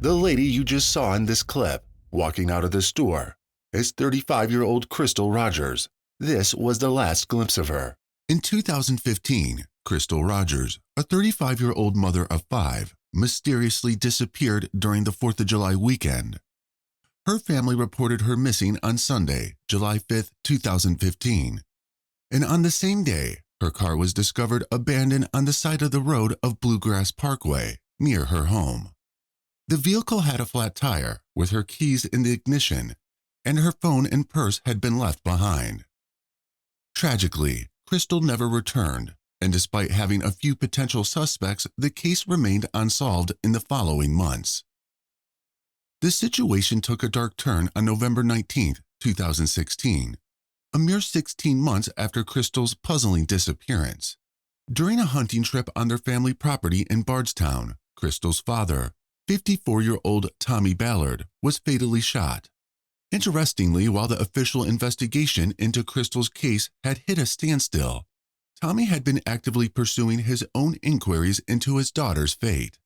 The lady you just saw in this clip, walking out of the store, is 35-year-old Crystal Rogers. This was the last glimpse of her. In 2015, Crystal Rogers, a 35-year-old mother of 5, mysteriously disappeared during the 4th of July weekend. Her family reported her missing on Sunday, July 5, 2015. And on the same day, her car was discovered abandoned on the side of the road of Bluegrass Parkway, near her home. The vehicle had a flat tire, with her keys in the ignition, and her phone and purse had been left behind. Tragically, Crystal never returned, and despite having a few potential suspects, the case remained unsolved in the following months. The situation took a dark turn on November 19, 2016, a mere 16 months after Crystal's puzzling disappearance. During a hunting trip on their family property in Bardstown, Crystal's father, 54-year-old Tommy Ballard, was fatally shot. Interestingly, while the official investigation into Crystal's case had hit a standstill, Tommy had been actively pursuing his own inquiries into his daughter's fate.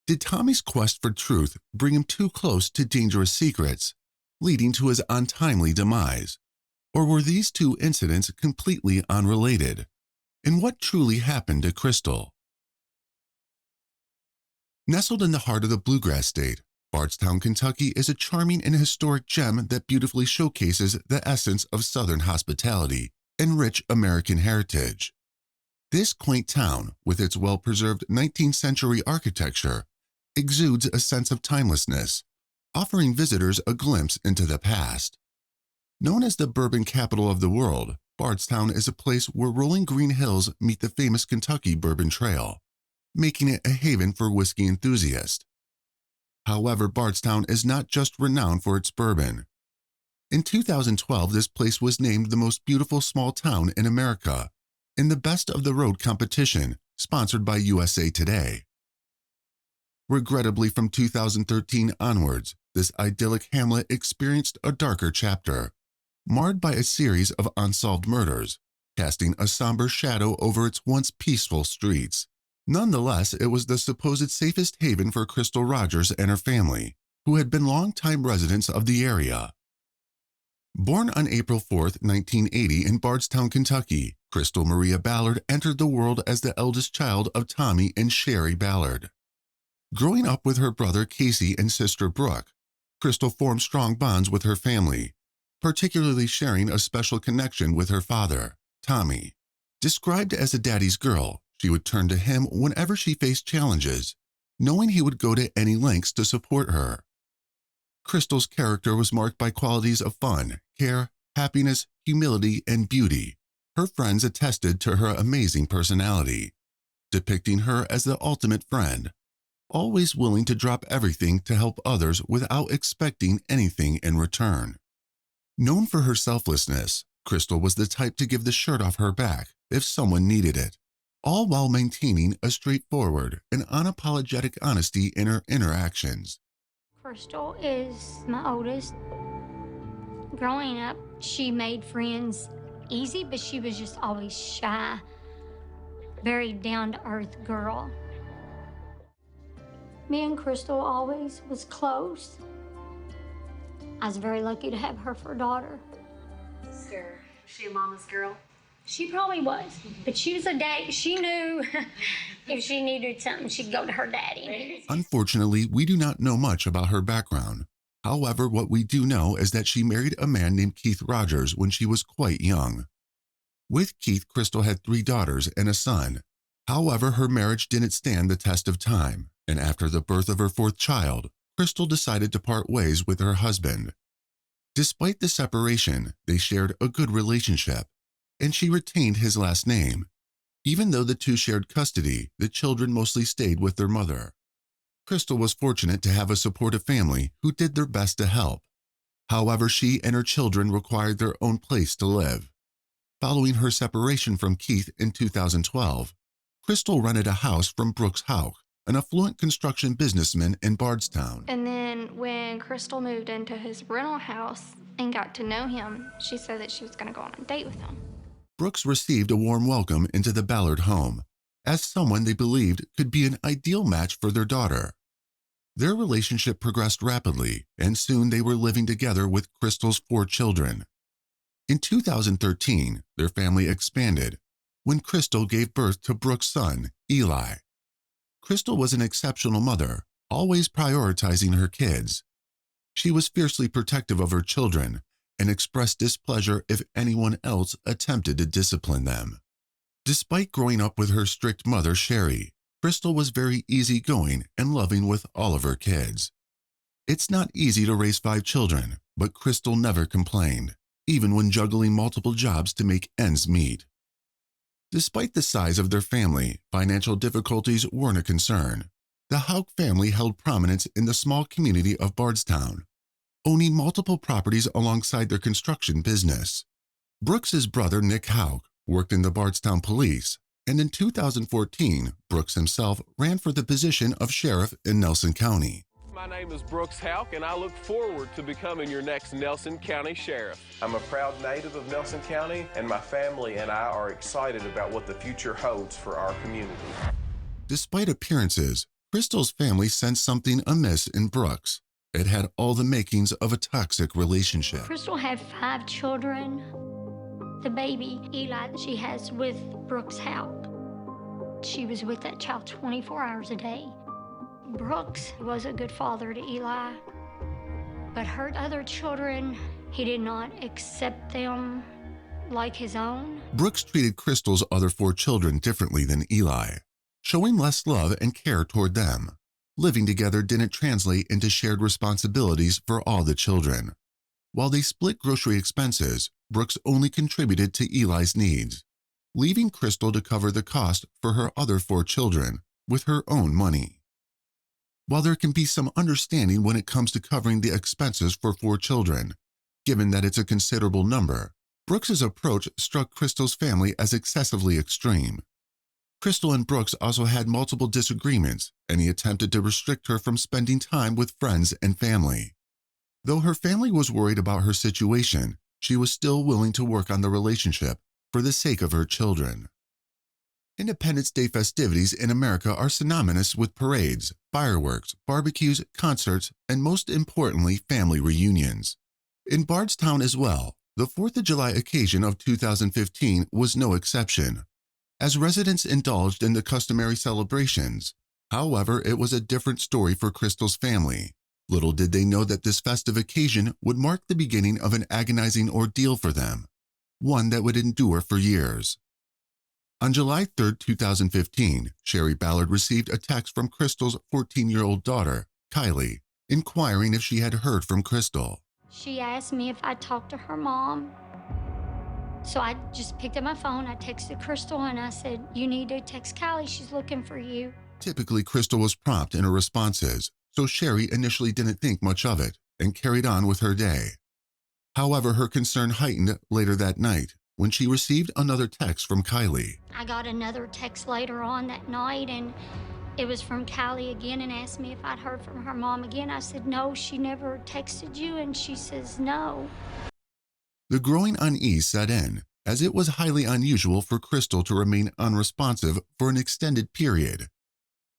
Did Tommy's quest for truth bring him too close to dangerous secrets, leading to his untimely demise? Or were these two incidents completely unrelated? And what truly happened to Crystal? Nestled in the heart of the Bluegrass State, Bardstown, Kentucky is a charming and historic gem that beautifully showcases the essence of Southern hospitality and rich American heritage. This quaint town, with its well-preserved 19th century architecture, exudes a sense of timelessness, offering visitors a glimpse into the past. Known as the bourbon capital of the world, Bardstown is a place where rolling green hills meet the famous Kentucky Bourbon Trail, making it a haven for whiskey enthusiasts. However, Bardstown is not just renowned for its bourbon. In 2012, this place was named the most beautiful small town in America in the Best of the Road competition, sponsored by USA Today. Regrettably, from 2013 onwards, this idyllic hamlet experienced a darker chapter, marred by a series of unsolved murders, casting a somber shadow over its once peaceful streets. Nonetheless, it was the supposed safest haven for Crystal Rogers and her family, who had been longtime residents of the area. Born on April 4, 1980 in Bardstown, Kentucky, Crystal Maria Ballard entered the world as the eldest child of Tommy and Sherry Ballard. Growing up with her brother Casey and sister Brooke, Crystal formed strong bonds with her family, particularly sharing a special connection with her father, Tommy. Described as a daddy's girl, she would turn to him whenever she faced challenges, knowing he would go to any lengths to support her. Crystal's character was marked by qualities of fun, care, happiness, humility, and beauty. Her friends attested to her amazing personality, depicting her as the ultimate friend, always willing to drop everything to help others without expecting anything in return. Known for her selflessness, Crystal was the type to give the shirt off her back if someone needed it, all while maintaining a straightforward and unapologetic honesty in her interactions. Crystal is my oldest. Growing up, she made friends easy, but she was just always shy, very down-to-earth girl. Me and Crystal always was close. I was very lucky to have her for a daughter. Sister, was she a mama's girl? She probably was, but she was a dad. She knew if she needed something, she'd go to her daddy. Unfortunately, we do not know much about her background. However, what we do know is that she married a man named Keith Rogers when she was quite young. With Keith, Crystal had 3 daughters and a son. However, her marriage didn't stand the test of time, and after the birth of her 4th child, Crystal decided to part ways with her husband. Despite the separation, they shared a good relationship, and she retained his last name. Even though the two shared custody, the children mostly stayed with their mother. Crystal was fortunate to have a supportive family who did their best to help. However, she and her children required their own place to live. Following her separation from Keith in 2012, Crystal rented a house from Brooks Houck, an affluent construction businessman in Bardstown. And then when Crystal moved into his rental house and got to know him, she said that she was going to go on a date with him. Brooks received a warm welcome into the Ballard home, as someone they believed could be an ideal match for their daughter. Their relationship progressed rapidly, and soon they were living together with Crystal's 4 children. In 2013, their family expanded when Crystal gave birth to Brooks' son, Eli. Crystal was an exceptional mother, always prioritizing her kids. She was fiercely protective of her children and expressed displeasure if anyone else attempted to discipline them. Despite growing up with her strict mother, Sherry, Crystal was very easygoing and loving with all of her kids. It's not easy to raise 5 children, but Crystal never complained, even when juggling multiple jobs to make ends meet. Despite the size of their family, financial difficulties weren't a concern. The Houck family held prominence in the small community of Bardstown, owning multiple properties alongside their construction business. Brooks's brother, Nick Houck, worked in the Bardstown police, and in 2014, Brooks himself ran for the position of sheriff in Nelson County. My name is Brooks Houck, and I look forward to becoming your next Nelson County Sheriff. I'm a proud native of Nelson County, and my family and I are excited about what the future holds for our community. Despite appearances, Crystal's family sensed something amiss in Brooks. It had all the makings of a toxic relationship. Crystal had 5 children. The baby, Eli, that she has with Brooks Houck. She was with that child 24 hours a day. Brooks was a good father to Eli, but her other children, he did not accept them like his own. Brooks treated Crystal's other 4 children differently than Eli, showing less love and care toward them. Living together didn't translate into shared responsibilities for all the children. While they split grocery expenses, Brooks only contributed to Eli's needs, leaving Crystal to cover the cost for her other 4 children with her own money. While there can be some understanding when it comes to covering the expenses for 4 children, given that it's a considerable number, Brooks's approach struck Crystal's family as excessively extreme. Crystal and Brooks also had multiple disagreements, and he attempted to restrict her from spending time with friends and family. Though her family was worried about her situation, she was still willing to work on the relationship for the sake of her children. Independence Day festivities in America are synonymous with parades, fireworks, barbecues, concerts, and most importantly, family reunions. In Bardstown as well, the 4th of July occasion of 2015 was no exception, as residents indulged in the customary celebrations. However, it was a different story for Crystal's family. Little did they know that this festive occasion would mark the beginning of an agonizing ordeal for them, one that would endure for years. On July 3, 2015, Sherry Ballard received a text from Crystal's 14-year-old daughter, Kylie, inquiring if she had heard from Crystal. She asked me if I'd talked to her mom. So I just picked up my phone, I texted Crystal, and I said, "You need to text Kylie, she's looking for you." Typically, Crystal was prompt in her responses, so Sherry initially didn't think much of it and carried on with her day. However, her concern heightened later that night when she received another text from Kylie. I got another text later on that night, and it was from Kylie again, and asked me if I'd heard from her mom again. I said, "No, she never texted you," and she says, "No." The growing unease set in, as it was highly unusual for Crystal to remain unresponsive for an extended period.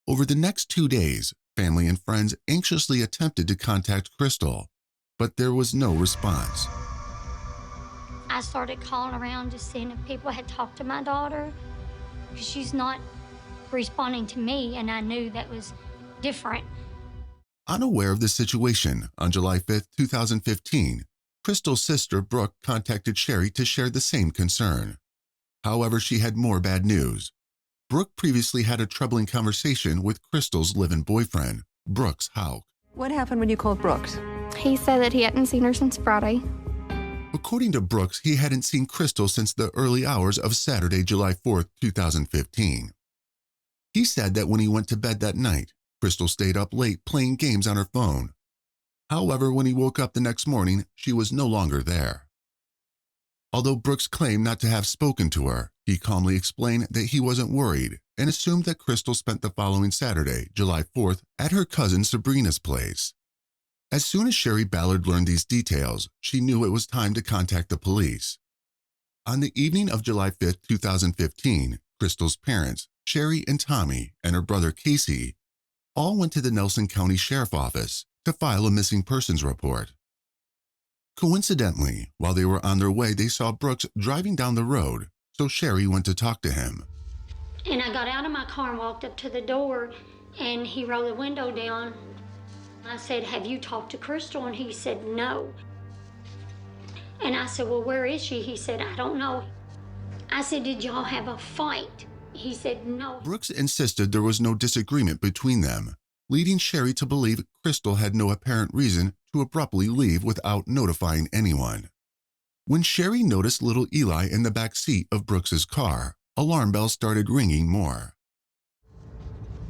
Over the next 2 days, family and friends anxiously attempted to contact Crystal, but there was no response. I started calling around just seeing if people had talked to my daughter, because she's not responding to me, and I knew that was different. Unaware of the situation, on July 5, 2015, Crystal's sister Brooke contacted Sherry to share the same concern. However, she had more bad news. Brooke previously had a troubling conversation with Crystal's live-in boyfriend, Brooks Houck. What happened when you called Brooks? He said that he hadn't seen her since Friday. According to Brooks, he hadn't seen Crystal since the early hours of Saturday, July 4, 2015. He said that when he went to bed that night, Crystal stayed up late playing games on her phone. However, when he woke up the next morning, she was no longer there. Although Brooks claimed not to have spoken to her, he calmly explained that he wasn't worried and assumed that Crystal spent the following Saturday, July 4th, at her cousin Sabrina's place. As soon as Sherry Ballard learned these details, she knew it was time to contact the police. On the evening of July 5, 2015, Crystal's parents, Sherry and Tommy, and her brother Casey, all went to the Nelson County Sheriff Office to file a missing persons report. Coincidentally, while they were on their way, they saw Brooks driving down the road, so Sherry went to talk to him. And I got out of my car and walked up to the door, and he rolled the window down. I said, "Have you talked to Crystal?" And he said, "No." And I said, "Well, where is she?" He said, "I don't know." I said, "Did y'all have a fight?" He said, "No." Brooks insisted there was no disagreement between them, leading Sherry to believe Crystal had no apparent reason to abruptly leave without notifying anyone. When Sherry noticed little Eli in the back seat of Brooks's car, alarm bells started ringing more.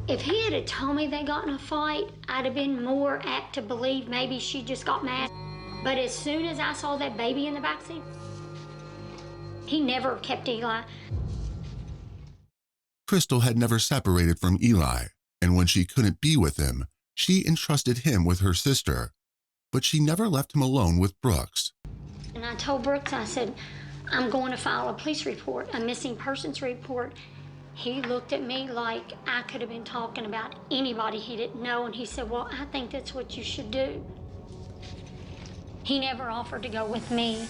If he had told me they got in a fight, I'd have been more apt to believe maybe she just got mad. But as soon as I saw that baby in the backseat, he never kept Eli. Crystal had never separated from Eli, and when she couldn't be with him, she entrusted him with her sister. But she never left him alone with Brooks. And I told Brooks, I said, "I'm going to file a police report, a missing persons report." He looked at me like I could have been talking about anybody he didn't know, and he said, "Well, I think that's what you should do." He never offered to go with me.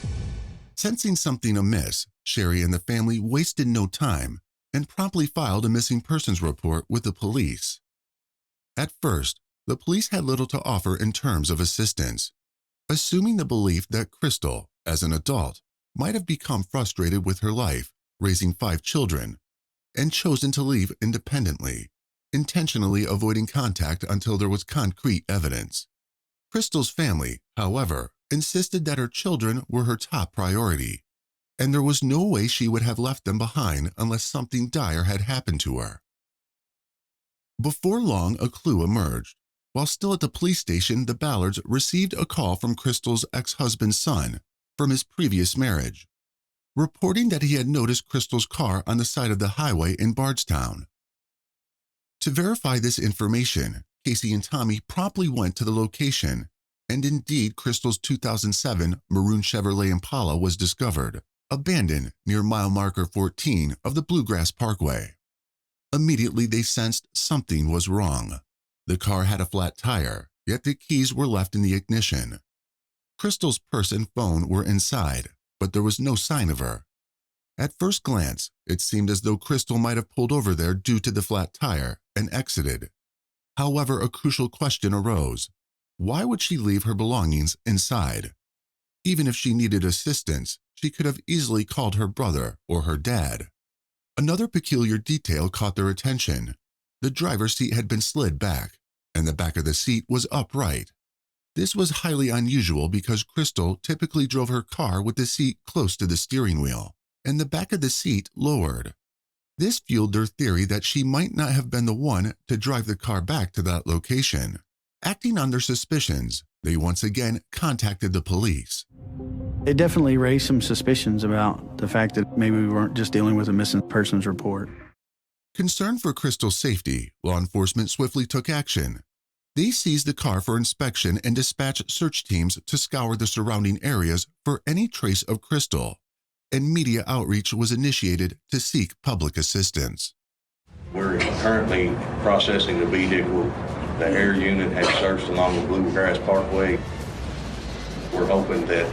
Sensing something amiss, Sherry and the family wasted no time and promptly filed a missing persons report with the police. At first, the police had little to offer in terms of assistance, assuming the belief that Crystal, as an adult, might have become frustrated with her life, raising 5 children, and chosen to leave independently, intentionally avoiding contact until there was concrete evidence. Crystal's family, however, insisted that her children were her top priority, and there was no way she would have left them behind unless something dire had happened to her. Before long, a clue emerged. While still at the police station, the Ballards received a call from Crystal's ex-husband's son from his previous marriage, reporting that he had noticed Crystal's car on the side of the highway in Bardstown. To verify this information, Casey and Tommy promptly went to the location, and indeed Crystal's 2007 maroon Chevrolet Impala was discovered, abandoned near mile marker 14 of the Bluegrass Parkway. Immediately they sensed something was wrong. The car had a flat tire, yet the keys were left in the ignition. Crystal's purse and phone were inside, but there was no sign of her. At first glance, it seemed as though Crystal might have pulled over there due to the flat tire and exited. However, a crucial question arose. Why would she leave her belongings inside? Even if she needed assistance, she could have easily called her brother or her dad. Another peculiar detail caught their attention. The driver's seat had been slid back, and the back of the seat was upright. This was highly unusual because Crystal typically drove her car with the seat close to the steering wheel, and the back of the seat lowered. This fueled their theory that she might not have been the one to drive the car back to that location. Acting on their suspicions, they once again contacted the police. It definitely raised some suspicions about the fact that maybe we weren't just dealing with a missing persons report. Concerned for Crystal's safety, law enforcement swiftly took action. They seized the car for inspection and dispatched search teams to scour the surrounding areas for any trace of Crystal, and media outreach was initiated to seek public assistance. We're currently processing the vehicle. The air unit has searched along the Bluegrass Parkway. We're hoping that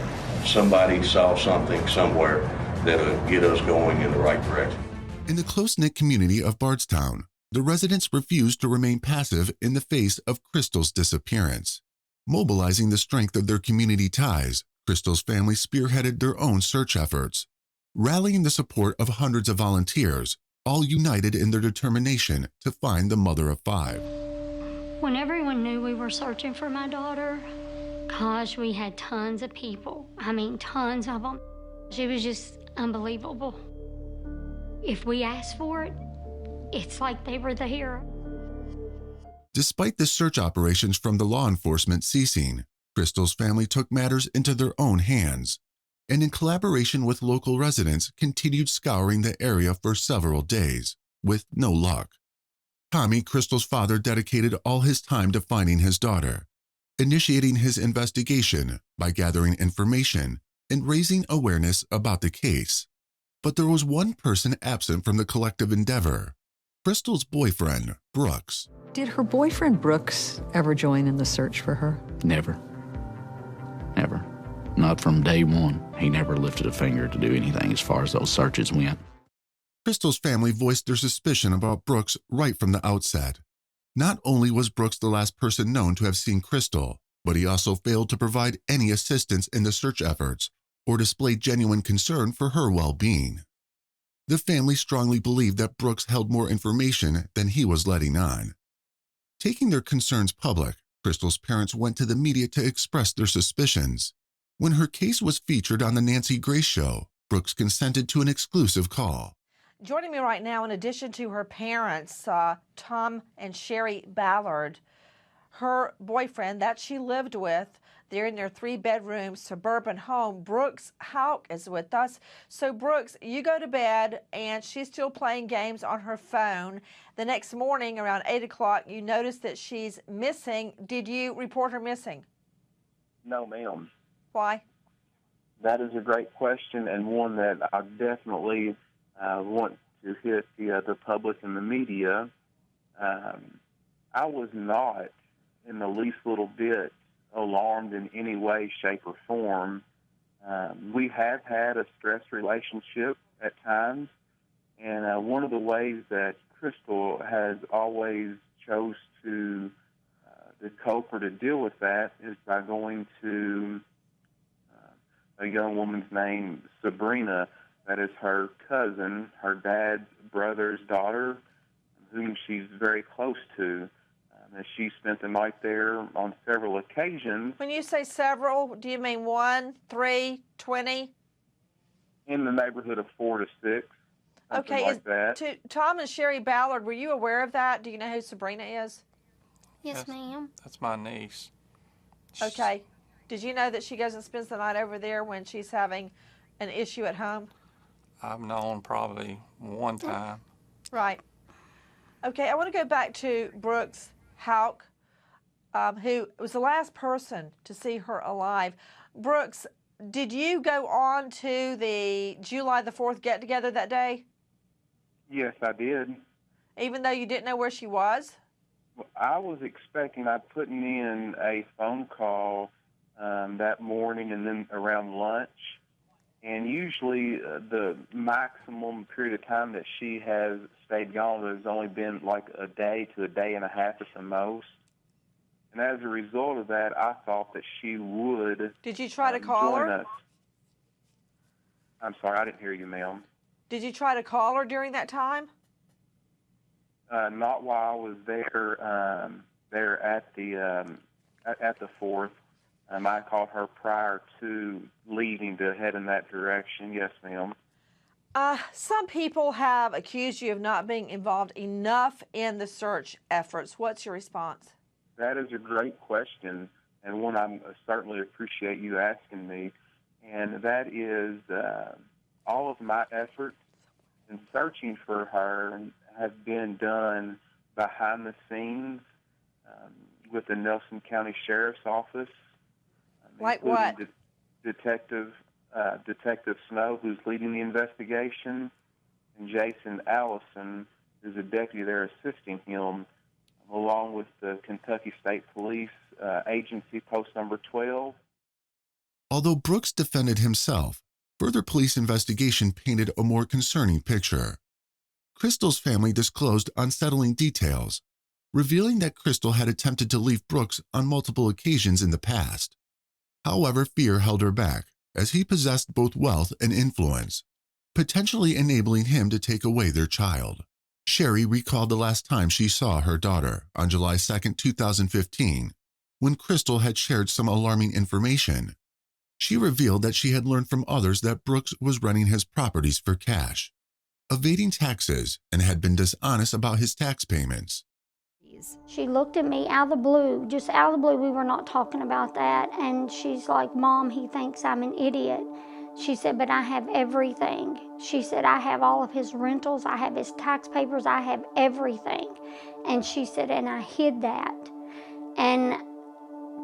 somebody saw something somewhere that'll get us going in the right direction. In the close-knit community of Bardstown, the residents refused to remain passive in the face of Crystal's disappearance. Mobilizing the strength of their community ties, Crystal's family spearheaded their own search efforts, rallying the support of hundreds of volunteers, all united in their determination to find the mother of 5. When everyone knew we were searching for my daughter, gosh, we had tons of people. I mean, tons of them. It was just unbelievable. If we asked for it, it's like they were the hero. Despite the search operations from the law enforcement ceasing, Crystal's family took matters into their own hands, and in collaboration with local residents continued scouring the area for several days, with no luck. Tommy, Crystal's father, dedicated all his time to finding his daughter, initiating his investigation by gathering information and raising awareness about the case. But there was one person absent from the collective endeavor: Crystal's boyfriend, Brooks. Did her boyfriend Brooks ever join in the search for her? Never. Never. Not from day one. He never lifted a finger to do anything as far as those searches went. Crystal's family voiced their suspicion about Brooks right from the outset. Not only was Brooks the last person known to have seen Crystal, but he also failed to provide any assistance in the search efforts or display genuine concern for her well-being. The family strongly believed that Brooks held more information than he was letting on. Taking their concerns public, Crystal's parents went to the media to express their suspicions. When her case was featured on the Nancy Grace Show, Brooks consented to an exclusive call. Joining me right now, in addition to her parents, Tom and Sherry Ballard, her boyfriend that she lived with, they're in their 3-bedroom suburban home. Brooks Houck is with us. So, Brooks, you go to bed, and she's still playing games on her phone. The next morning, around 8 o'clock, you notice that she's missing. Did you report her missing? No, ma'am. Why? That is a great question, and one that I definitely want to hit the public and the media. I was not in the least little bit alarmed in any way, shape, or form. We have had a stressed relationship at times, and one of the ways that Crystal has always chose to cope or to deal with that is by going to a young woman's named Sabrina. That is her cousin, her dad's brother's daughter, whom she's very close to. She spent the night there on several occasions. When you say several, do you mean 1, 3, 20? In the neighborhood of 4 to 6. Okay, like that. To Tom and Sherry Ballard, were you aware of that? Do you know who Sabrina is? Yes, ma'am. That's my niece. Okay. Did you know that she goes and spends the night over there when she's having an issue at home? I've known probably one time. Right. Okay, I want to go back to Brooks Houck, who was the last person to see her alive. Brooks, did you go on to the July the 4th get-together that day? Yes, I did. Even though you didn't know where she was? I was expecting, I'd putting in a phone call that morning and then around lunch. And usually the maximum period of time that she has stayed gone has only been like a day to a day and a half at the most. And as a result of that, I thought that she would Did you try to call join her? us. I'm sorry, I didn't hear you, ma'am. Did you try to call her during that time? Not while I was there at the 4th. I called her prior to leaving to head in that direction. Yes, ma'am. Some people have accused you of not being involved enough in the search efforts. What's your response? That is a great question, and one I certainly appreciate you asking me. And that is all of my efforts in searching for her have been done behind the scenes with the Nelson County Sheriff's Office. Like what? Detective Snow, who's leading the investigation, and Jason Allison, who's a deputy there assisting him, along with the Kentucky State Police Agency, Post Number 12. Although Brooks defended himself, further police investigation painted a more concerning picture. Crystal's family disclosed unsettling details, revealing that Crystal had attempted to leave Brooks on multiple occasions in the past. However, fear held her back, as he possessed both wealth and influence, potentially enabling him to take away their child. Sherry recalled the last time she saw her daughter, on July 2, 2015, when Crystal had shared some alarming information. She revealed that she had learned from others that Brooks was renting his properties for cash, evading taxes, and had been dishonest about his tax payments. She looked at me out of the blue, just out of the blue. We were not talking about that. And she's like, Mom, he thinks I'm an idiot. She said, but I have everything. She said, I have all of his rentals. I have his tax papers. I have everything. And she said, and I hid that. And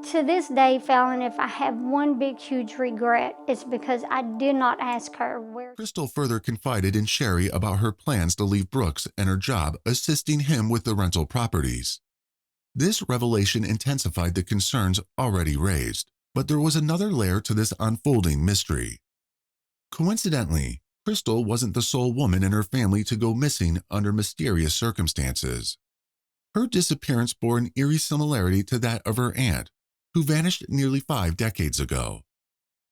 To this day, Fallon, if I have one big, huge regret, it's because I did not ask her where. Crystal further confided in Sherry about her plans to leave Brooks and her job assisting him with the rental properties. This revelation intensified the concerns already raised, but there was another layer to this unfolding mystery. Coincidentally, Crystal wasn't the sole woman in her family to go missing under mysterious circumstances. Her disappearance bore an eerie similarity to that of her aunt, who vanished nearly 5 decades ago.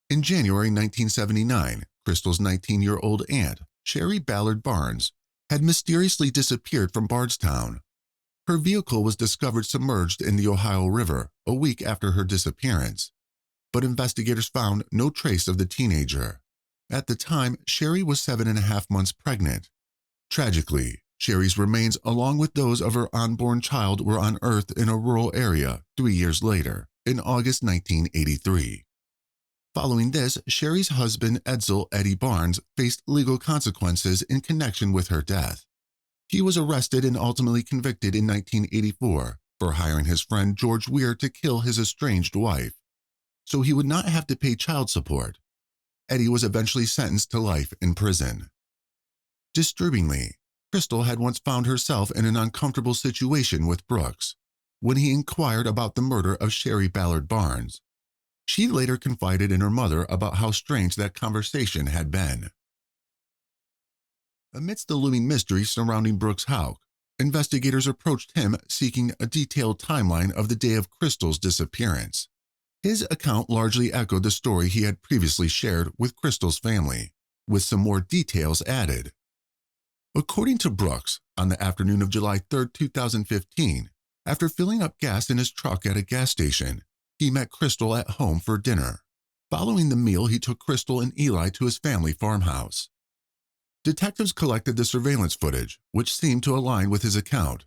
In January 1979, Crystal's 19-year-old aunt, Sherry Ballard Barnes, had mysteriously disappeared from Bardstown. Her vehicle was discovered submerged in the Ohio River a week after her disappearance, but investigators found no trace of the teenager. At the time, Sherry was 7.5 months pregnant. Tragically, Sherry's remains, along with those of her unborn child, were unearthed in a rural area 3 years later, in August 1983. Following this, Sherry's husband, Edsel Eddie Barnes, faced legal consequences in connection with her death. He was arrested and ultimately convicted in 1984 for hiring his friend George Weir to kill his estranged wife, so he would not have to pay child support. Eddie was eventually sentenced to life in prison. Disturbingly, Crystal had once found herself in an uncomfortable situation with Brooks when he inquired about the murder of Sherry Ballard Barnes. She later confided in her mother about how strange that conversation had been. Amidst the looming mystery surrounding Brooks Houck, investigators approached him seeking a detailed timeline of the day of Crystal's disappearance. His account largely echoed the story he had previously shared with Crystal's family, with some more details added. According to Brooks, on the afternoon of July 3, 2015, after filling up gas in his truck at a gas station, he met Crystal at home for dinner. Following the meal, he took Crystal and Eli to his family farmhouse. Detectives collected the surveillance footage, which seemed to align with his account.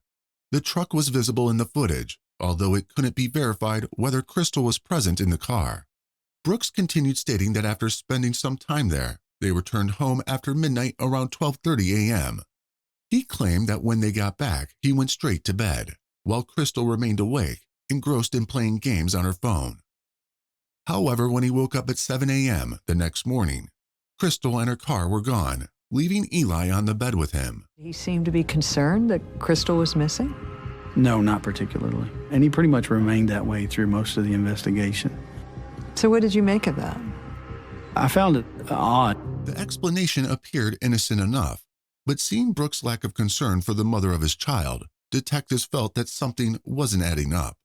The truck was visible in the footage, although it couldn't be verified whether Crystal was present in the car. Brooks continued stating that after spending some time there, they returned home after midnight around 12:30 a.m. He claimed that when they got back, he went straight to bed, while Crystal remained awake, engrossed in playing games on her phone. However, when he woke up at 7 a.m. the next morning, Crystal and her car were gone, leaving Eli on the bed with him. He seemed to be concerned that Crystal was missing? No, not particularly. And he pretty much remained that way through most of the investigation. So what did you make of that? I found it odd. The explanation appeared innocent enough, but seeing Brooks' lack of concern for the mother of his child, detectives felt that something wasn't adding up.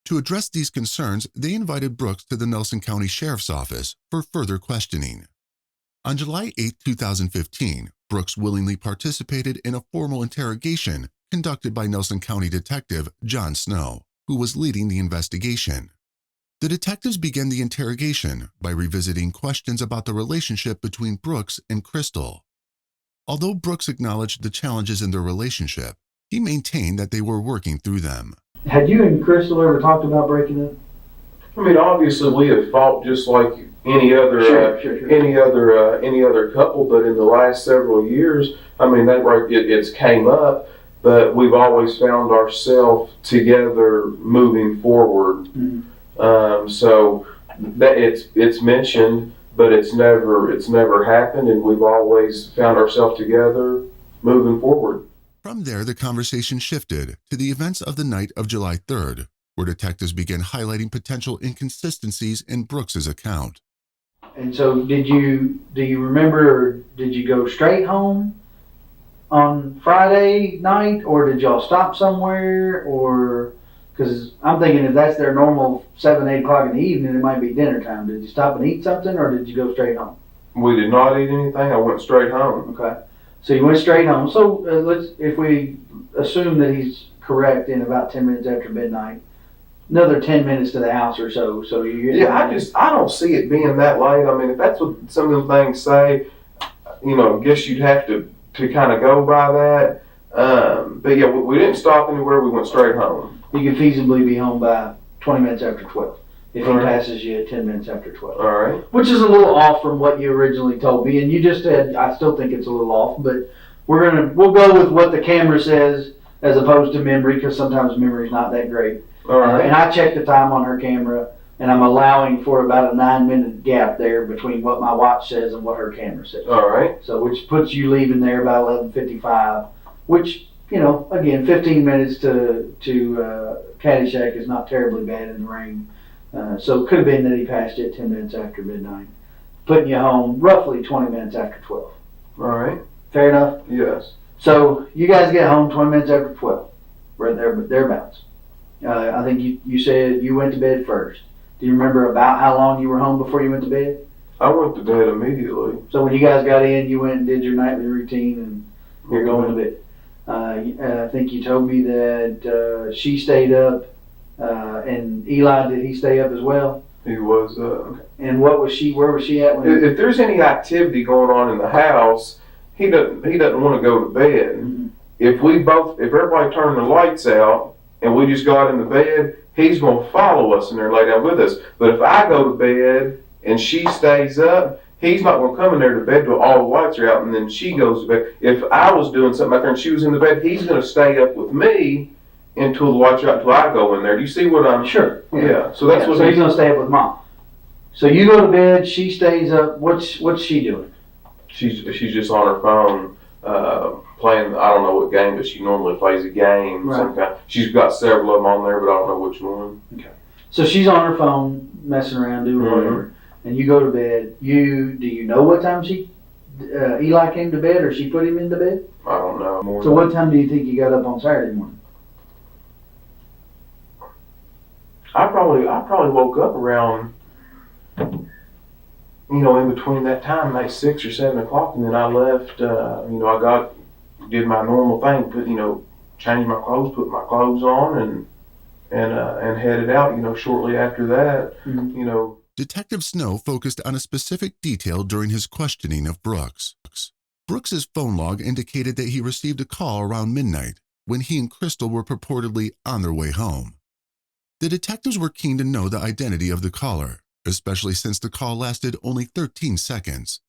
To address these concerns, they invited Brooks to the Nelson County Sheriff's Office for further questioning. On July 8, 2015, Brooks willingly participated in a formal interrogation conducted by Nelson County Detective John Snow, who was leading the investigation. The detectives began the interrogation by revisiting questions about the relationship between Brooks and Crystal. Although Brooks acknowledged the challenges in their relationship, he maintained that they were working through them. Had you and Crystal ever talked about breaking up? I mean, obviously we have fought just like any other any other couple, but in the last several years, I mean, it's came up, but we've always found ourselves together moving forward. Mm-hmm. So that it's mentioned, but it's never happened, and we've always found ourselves together moving forward. From there, the conversation shifted to the events of the night of July 3rd, where detectives began highlighting potential inconsistencies in Brooks's account. And so do you remember, or did you go straight home on Friday night, or did y'all stop somewhere? Or, because I'm thinking if that's their normal 7, 8 o'clock in the evening, it might be dinner time. Did you stop and eat something, or did you go straight home? We did not eat anything. I went straight home. Okay. So you went straight home. So if we assume that he's correct in about 10 minutes after midnight, another 10 minutes to the house or so. So I don't see it being that late. I mean, if that's what some of them things say, I guess you'd have to kind of go by that. But yeah, we didn't stop anywhere. We went straight home. You could feasibly be home by 20 minutes after 12. If he passes you at 10 minutes after 12. All right. Which is a little off from what you originally told me, and you just said, I still think it's a little off, but we'll go with what the camera says as opposed to memory, because sometimes memory's not that great. All right. And I checked the time on her camera, and I'm allowing for about a 9-minute gap there between what my watch says and what her camera says. All right. So which puts you leaving there about 11:55, which, you know, again, 15 minutes to Caddyshack is not terribly bad in the rain. So it could have been that he passed you at 10 minutes after midnight, putting you home roughly 20 minutes after 12. All right. Fair enough? Yes. So you guys get home 20 minutes after 12, right there, thereabouts. I think you said you went to bed first. Do you remember about how long you were home before you went to bed? I went to bed immediately. So when you guys got in, you went and did your nightly routine, and you're going to bed. I think you told me that she stayed up, and Eli, did he stay up as well? He was. Okay. And where was she at when? If there's any activity going on in the house, he doesn't want to go to bed. Mm-hmm. If everybody turned the lights out and we just got in the bed, he's going to follow us in there and lay down with us. But if I go to bed and she stays up, he's not going to come in there to bed till all the lights are out and then she goes to bed. If I was doing something like that and she was in the bed, he's going to stay up with me until the lights are out, until I go in there. Do you see what I'm... Sure. Yeah. So that's what so he's going to stay up with Mom. So you go to bed, she stays up. What's she doing? She's just on her phone playing, I don't know what game, but she normally plays a game. Right. Some kind. She's got several of them on there, but I don't know which one. Okay. So she's on her phone, messing around, doing whatever, and you go to bed. Do you know what time Eli came to bed, or she put him into bed? I don't know. So what time do you think you got up on Saturday morning? I probably woke up around, in between that time, like 6 or 7 o'clock, and then I left. I did my normal thing, changed my clothes, put my clothes on, and headed out. Shortly after that, Detective Snow focused on a specific detail during his questioning of Brooks. Brooks's phone log indicated that he received a call around midnight when he and Crystal were purportedly on their way home. The detectives were keen to know the identity of the caller, especially since the call lasted only 13 seconds.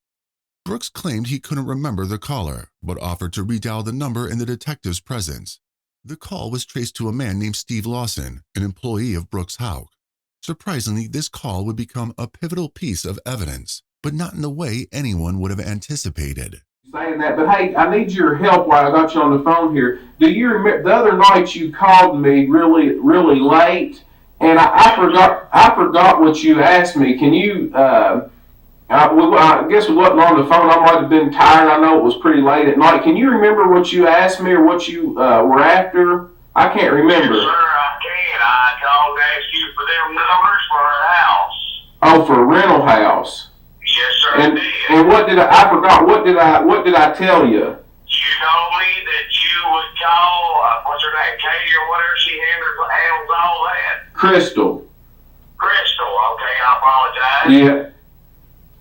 Brooks claimed he couldn't remember the caller, but offered to redial the number in the detective's presence. The call was traced to a man named Steve Lawson, an employee of Brooks' house. Surprisingly, this call would become a pivotal piece of evidence, but not in the way anyone would have anticipated. Saying that, but hey, I need your help while I got you on the phone here. Do you remember the other night you called me really, really late, and I forgot what you asked me. Can you? I guess we wasn't on the phone. I might have been tired. I know it was pretty late at night. Can you remember what you asked me or what you were after? I can't remember. Yes, sir, I can. I called to ask you for them numbers for a house. Oh, for a rental house. Yes, sir, I did. And what did I forgot? What did I tell you? You told me that you would call, what's her name, Katie or whatever, she handles all that. Crystal. Crystal, okay, I apologize. Yeah.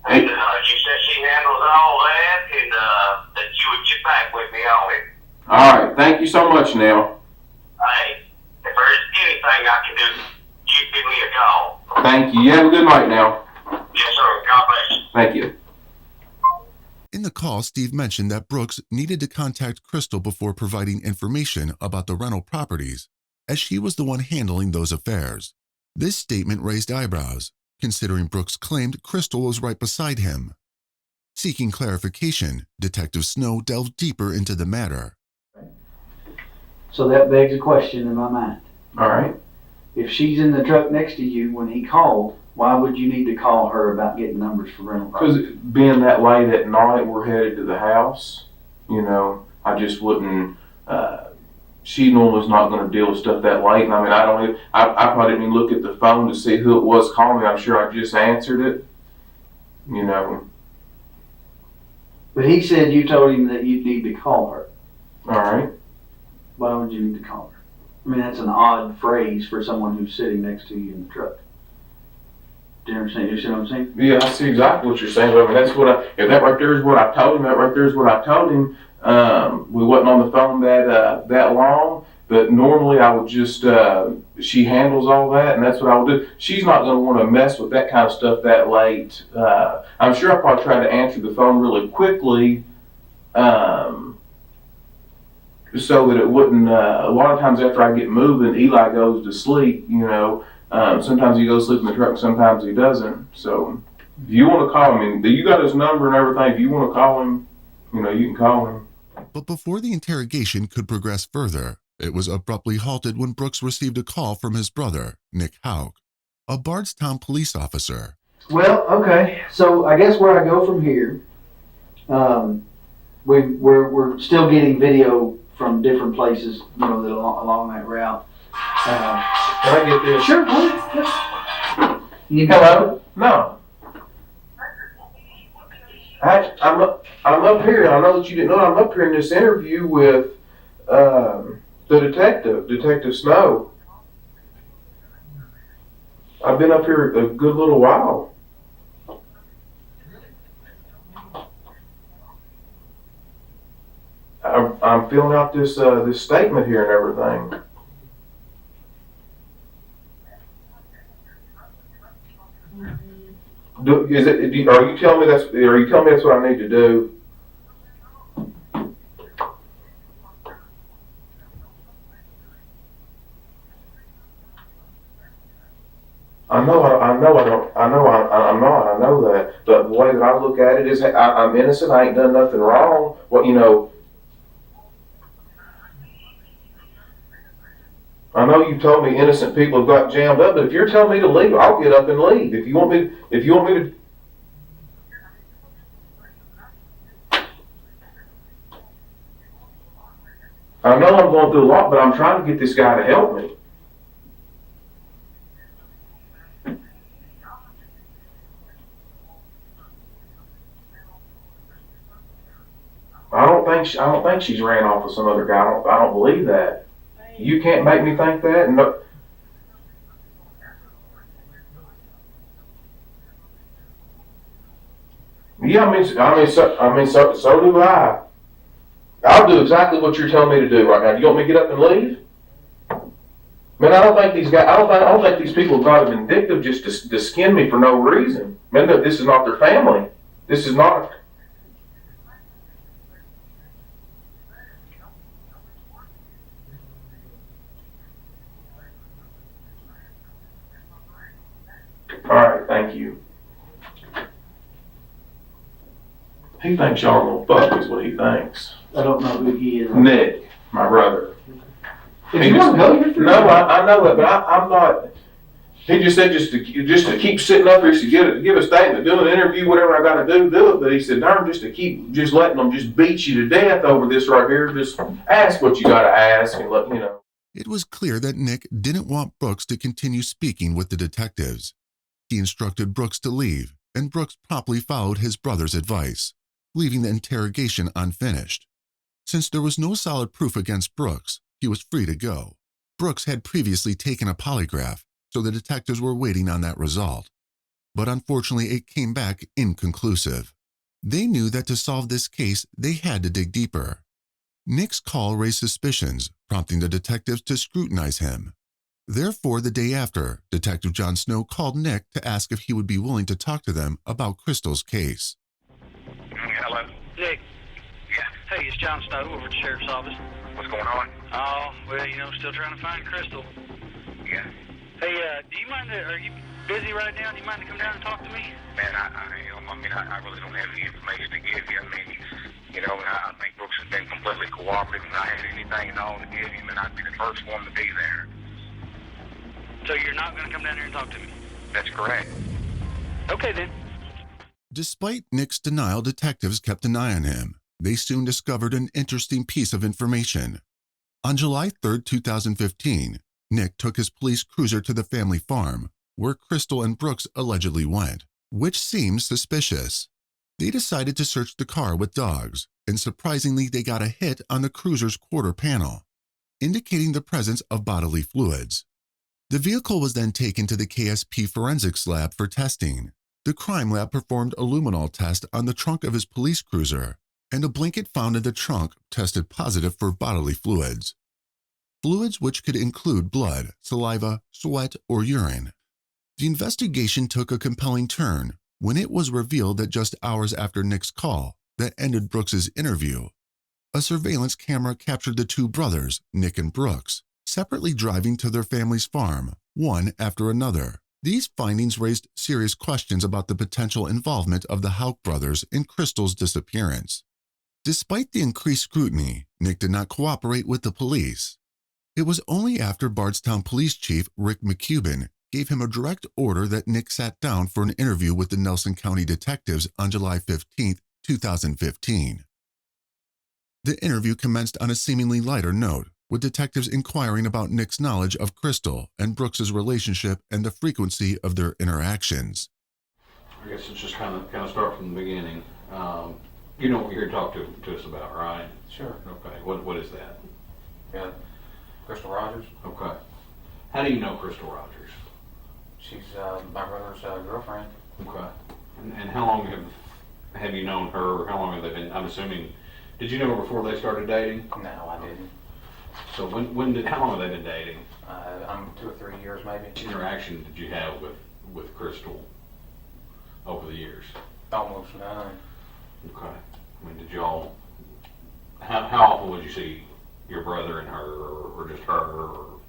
And you said she handles all that, and that you would get back with me on it. All right, thank you so much now. Hey, if there's anything I can do, you give me a call. Thank you. You have a good night now. Yes, sir. God bless you. Thank you. In the call, Steve mentioned that Brooks needed to contact Crystal before providing information about the rental properties, as she was the one handling those affairs. This statement raised eyebrows, considering Brooks claimed Crystal was right beside him. Seeking clarification, Detective Snow delved deeper into the matter. So that begs a question in my mind. All right. If she's in the truck next to you when he called, why would you need to call her about getting numbers for rental property? Because being that late at night, we're headed to the house. I just wouldn't. She normally's not going to deal with stuff that late. And I mean, I probably didn't even look at the phone to see who it was calling me. I'm sure I just answered it. But he said you told him that you'd need to call her. All right. Why would you need to call her? I mean, that's an odd phrase for someone who's sitting next to you in the truck. Do you understand? You see what I'm saying? Yeah, I see exactly what you're saying. But I mean, that's what if that right there is what I told him, that right there is what I told him. We wasn't on the phone that long, but normally I would just, she handles all that, and that's what I would do. She's not going to want to mess with that kind of stuff that late. I'm sure I'll probably try to answer the phone really quickly, so that it wouldn't, a lot of times after I get moving, Eli goes to sleep, you know. Sometimes he goes to sleep in the truck, sometimes he doesn't. So if you want to call him, you got his number and everything. If you want to call him, you know, you can call him. But before the interrogation could progress further, it was abruptly halted when Brooks received a call from his brother, Nick Hauk, a Bardstown police officer. Well, okay. So I guess where I go from here, we're still getting video from different places, you know, that along that route. Can I get this? Sure. Hello? No. I'm up here. I know that you didn't know. I'm up here in this interview with the Detective Snow. I've been up here a good little while. I'm filling out this statement here and everything. Are you telling me that's what I need to do? I know that. But the way that I look at it is, I'm innocent. I ain't done nothing wrong. What, you know? I know you told me innocent people have got jammed up, but if you're telling me to leave, I'll get up and leave. If you want me to. I know I'm going through a lot, but I'm trying to get this guy to help me. I don't think she's ran off with some other guy. I don't believe that. You can't make me think that. No. Yeah, so do I. I'll do exactly what you're telling me to do right now. You want me to get up and leave? Man, I don't think these people got it vindictive just to skin me for no reason. Man, this is not their family. This is not. All right, thank you. He thinks y'all are gonna fuck is what he thinks. I don't know who he is. Nick, my brother. If you want to go, you're free. No, I know that, but I'm not. He just said just to keep sitting up here to give a statement, do an interview, whatever I got to do it. But he said, darn, just to keep just letting them just beat you to death over this right here. Just ask what you got to ask and let you know. It was clear that Nick didn't want Brooks to continue speaking with the detectives. He instructed Brooks to leave, and Brooks promptly followed his brother's advice, leaving the interrogation unfinished. Since there was no solid proof against Brooks, he was free to go. Brooks had previously taken a polygraph, so the detectives were waiting on that result. But unfortunately, it came back inconclusive. They knew that to solve this case, they had to dig deeper. Nick's call raised suspicions, prompting the detectives to scrutinize him. Therefore, the day after, Detective John Snow called Nick to ask if he would be willing to talk to them about Crystal's case. Hello? Nick. Yeah. Hey, it's John Snow over at the sheriff's office. What's going on? Oh, well, still trying to find Crystal. Yeah. Hey, do you mind, are you busy right now? Do you mind to come down and talk to me? Man, I really don't have any information to give you. I think Brooks has been completely cooperative. If I had anything at all to give him, and I'd be the first one to be there. So you're not going to come down here and talk to me? That's correct. Okay, then. Despite Nick's denial, detectives kept an eye on him. They soon discovered an interesting piece of information. On July 3, 2015, Nick took his police cruiser to the family farm, where Crystal and Brooks allegedly went, which seemed suspicious. They decided to search the car with dogs, and surprisingly they got a hit on the cruiser's quarter panel, indicating the presence of bodily fluids. The vehicle was then taken to the KSP forensics lab for testing. The crime lab performed a luminol test on the trunk of his police cruiser, and a blanket found in the trunk tested positive for bodily fluids. Fluids which could include blood, saliva, sweat, or urine. The investigation took a compelling turn when it was revealed that just hours after Nick's call that ended Brooks's interview, a surveillance camera captured the two brothers, Nick and Brooks, separately driving to their family's farm, one after another. These findings raised serious questions about the potential involvement of the Houck brothers in Crystal's disappearance. Despite the increased scrutiny, Nick did not cooperate with the police. It was only after Bardstown Police Chief Rick McCubbin gave him a direct order that Nick sat down for an interview with the Nelson County detectives on July 15, 2015. The interview commenced on a seemingly lighter note, with detectives inquiring about Nick's knowledge of Crystal and Brooks's relationship and the frequency of their interactions. I guess it's just kind of start from the beginning. You know what you're here to talk to us about, right? Sure. Okay. What is that? Yeah. Crystal Rogers. Okay. How do you know Crystal Rogers? She's my brother's girlfriend. Okay. And how long have you known her? How long have they been? I'm assuming. Did you know her before they started dating? No, I didn't. So how long have they been dating? 2 or 3 years maybe. What interaction did you have with Crystal over the years? Almost none. Okay. I mean, did y'all? How often would you see your brother and her, or just her? Or?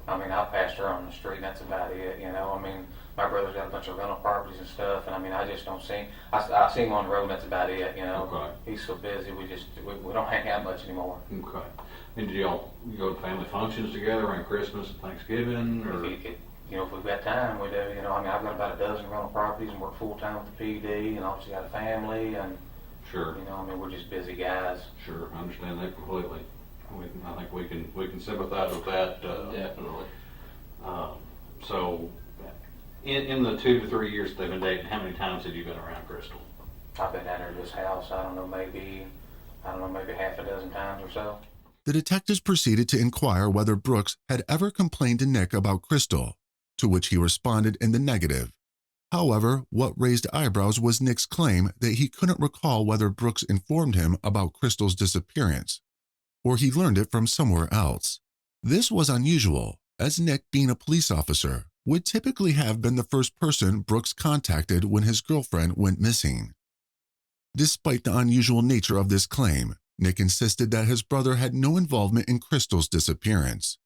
I mean, I passed her on the street, and that's about it. You know, I mean, my brother's got a bunch of rental properties and stuff, and I mean, I just don't see. I see him on the road, and that's about it. You know. Okay. He's so busy, we don't hang out much anymore. Okay. And did y'all go to family functions together around Christmas and Thanksgiving? Or? If we've got time, we do. You know, I mean, I've got about a dozen rental properties and work full time with the PD, and obviously got a family, and sure. You know, I mean, we're just busy guys. Sure, I understand that completely. I think we can sympathize with that. Definitely. So, in the 2 to 3 years they've been dating, how many times have you been around Crystal? I've been down there to this house. I don't know, maybe half a dozen times or so. The detectives proceeded to inquire whether Brooks had ever complained to Nick about Crystal, to which he responded in the negative. However, what raised eyebrows was Nick's claim that he couldn't recall whether Brooks informed him about Crystal's disappearance, or he learned it from somewhere else. This was unusual, as Nick, being a police officer, would typically have been the first person Brooks contacted when his girlfriend went missing. Despite the unusual nature of this claim, Nick insisted that his brother had no involvement in Crystal's disappearance.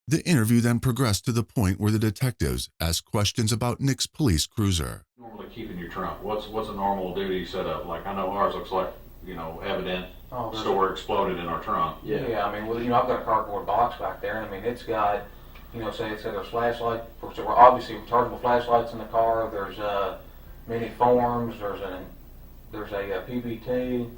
The interview then progressed to the point where the detectives asked questions about Nick's police cruiser. Normally keep in your trunk. What's a normal duty setup? Like, I know ours looks like, evident store exploded in our trunk. Yeah, I mean, I've got a cardboard box back there, and I mean, it's got, say it's got a flashlight. So we're obviously rechargeable flashlights in the car. There's many forms. There's a PBT,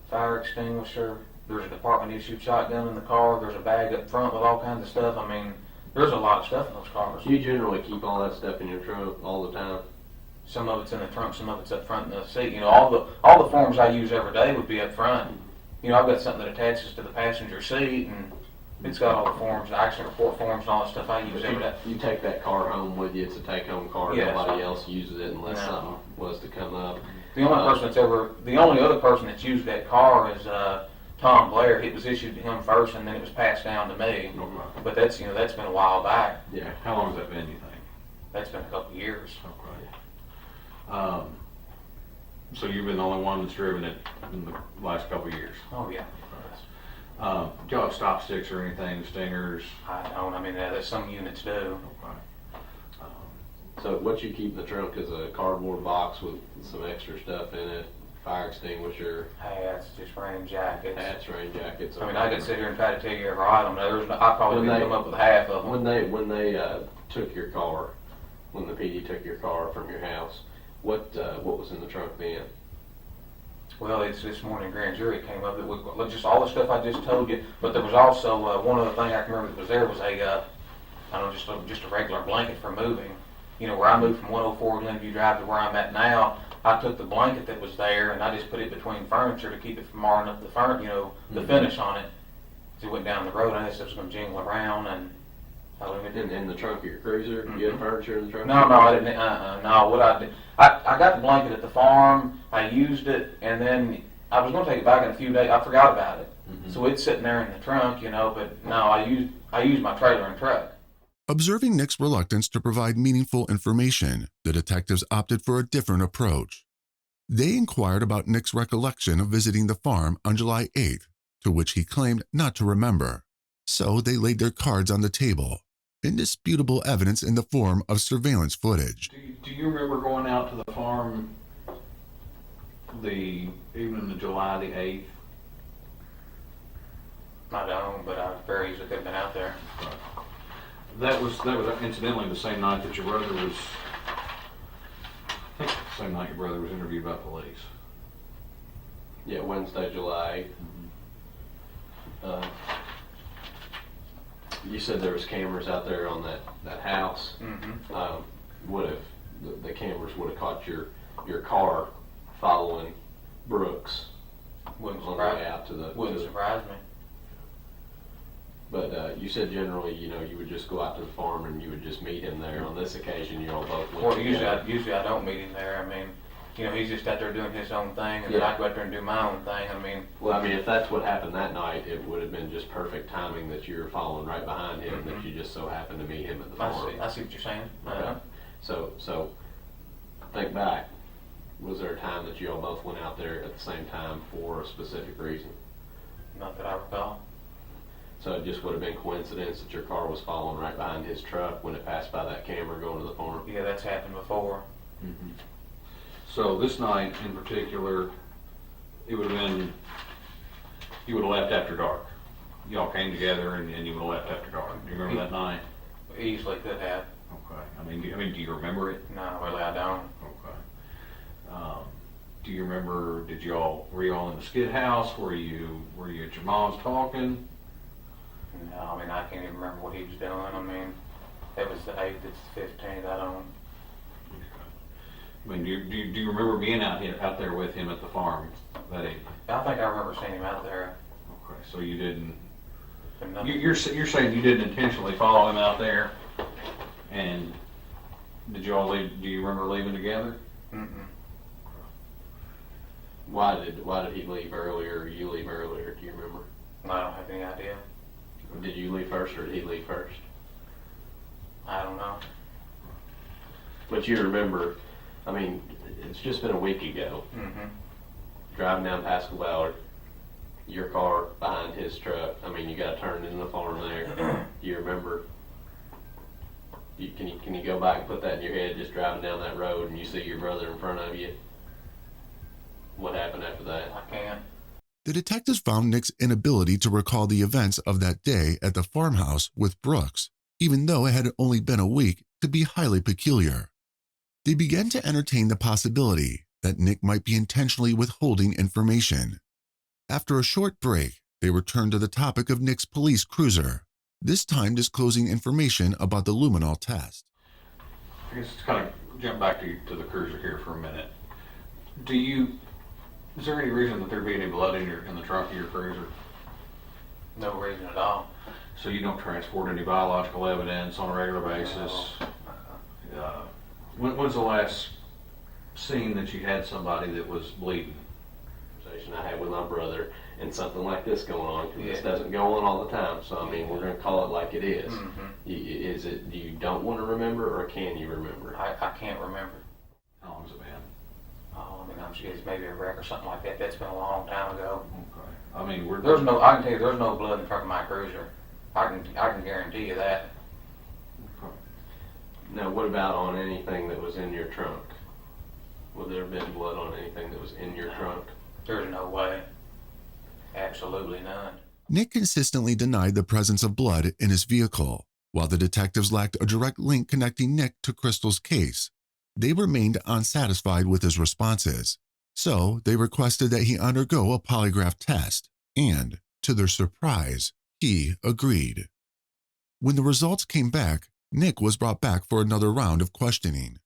fire extinguisher. There's a department-issued shotgun in the car. There's a bag up front with all kinds of stuff. I mean, there's a lot of stuff in those cars. You generally keep all that stuff in your trunk all the time? Some of it's in the trunk, some of it's up front in the seat. All the forms I use every day would be up front. I've got something that attaches to the passenger seat, and it's got all the forms, the accident report forms, and all that stuff I use every day. You take that car home with you. It's a take-home car. Yeah, nobody else uses it unless something was to come up. The only other person that's used that car is Tom Blair. It was issued to him first, and then it was passed down to me. Okay. But that's been a while back. Yeah. How long has that been, you think? That's been a couple of years. Okay. So you've been the only one that's driven it in the last couple of years? Oh, yeah. Do y'all have stop sticks or anything, stingers? I don't. I mean, there's some units do. Okay. So what you keep in the trunk is a cardboard box with some extra stuff in it, fire extinguisher. Hats, just rain jackets. Hats, rain jackets. I mean, I could sit here and try to tell you every item. I probably didn't come up with half of them. When they took your car, when the PD took your car from your house, what was in the trunk then? Well, it's this morning grand jury came up with just all the stuff I just told you, but there was also one other thing I can remember that was there was just a regular blanket for moving. Where I moved from 104 Glenview Drive to where I'm at now, I took the blanket that was there and I just put it between furniture to keep it from marring up the finish on it. As it went down the road, I knew it was going to jingle around and. In the trunk of your cruiser? Mm-hmm. You had furniture in the trunk? No, I didn't. No, what I did, I got the blanket at the farm. I used it, and then I was going to take it back in a few days. I forgot about it, so it's sitting there in the trunk, But no, I used my trailer and truck. Observing Nick's reluctance to provide meaningful information, the detectives opted for a different approach. They inquired about Nick's recollection of visiting the farm on July 8th, to which he claimed not to remember. So they laid their cards on the table, indisputable evidence in the form of surveillance footage. Do you remember going out to the farm the evening of July the 8th? I don't, but I very easily could have been out there. That was incidentally the same night that your brother was, I think the same night your brother was interviewed by police. Yeah, Wednesday, July 8th. You said there was cameras out there on that house. Would have the cameras would have caught your car following Brooks Wouldn't on the way out to the. Wouldn't surprise me. But you said generally, you would just go out to the farm and you would just meet him there. On this occasion, you all both went Well, together. usually I don't meet him there. I mean, he's just out there doing his own thing, and then I go out there and do my own thing. I mean. Well, if that's what happened that night, it would have been just perfect timing that you were following right behind him, that you just so happened to meet him at the farm. I see what you're saying. Okay. So think back. Was there a time that you all both went out there at the same time for a specific reason? Not that I recall. So it just would have been coincidence that your car was following right behind his truck when it passed by that camera going to the farm? Yeah, that's happened before. So this night in particular, it would have been, you would have left after dark. Y'all came together and you would have left after dark. Do you remember that night? Easily could have. Okay. Do you remember it? No, really I don't. Okay. Do you remember, were you all in the skid house? Were you at your mom's talking? No, I can't even remember what he was doing. It was the 8th, it's the 15th, I don't. Do you remember being out there with him at the farm that evening? I think I remember seeing him out there. Okay, so you didn't. You're saying you didn't intentionally follow him out there, and did you all leave? Do you remember leaving together? Why did he leave earlier or you leave earlier? Do you remember? I don't have any idea. Did you leave first or did he leave first? I don't know. But you remember, it's just been a week ago. Driving down past Ballard, your car behind his truck. You got to turn in the farm there. Do you remember? Can you go back and put that in your head, just driving down that road and you see your brother in front of you? What happened after that? I can't. The detectives found Nick's inability to recall the events of that day at the farmhouse with Brooks, even though it had only been a week, to be highly peculiar. They began to entertain the possibility that Nick might be intentionally withholding information. After a short break, they returned to the topic of Nick's police cruiser, this time disclosing information about the luminol test. I guess to kind of jump back to the cruiser here for a minute. Is there any reason that there'd be any blood in the trunk of your cruiser? No reason at all. So you don't transport any biological evidence on a regular basis? When's the last scene that you had somebody that was bleeding? Conversation I had with my brother and something like this going on, because this doesn't go on all the time. So we're going to call it like it is. Is it you don't want to remember or can you remember? I can't remember. How long has it been? I'm sure it's maybe a wreck or something like that. That's been a long time ago. Okay. I can tell you there's no blood in the trunk of my cruiser. I can guarantee you that. Okay. Now, what about on anything that was in your trunk? Would there have been blood on anything that was in your trunk? There's no way. Absolutely none. Nick consistently denied the presence of blood in his vehicle, while the detectives lacked a direct link connecting Nick to Crystal's case. They remained unsatisfied with his responses, so they requested that he undergo a polygraph test, and, to their surprise, he agreed. When the results came back, Nick was brought back for another round of questioning.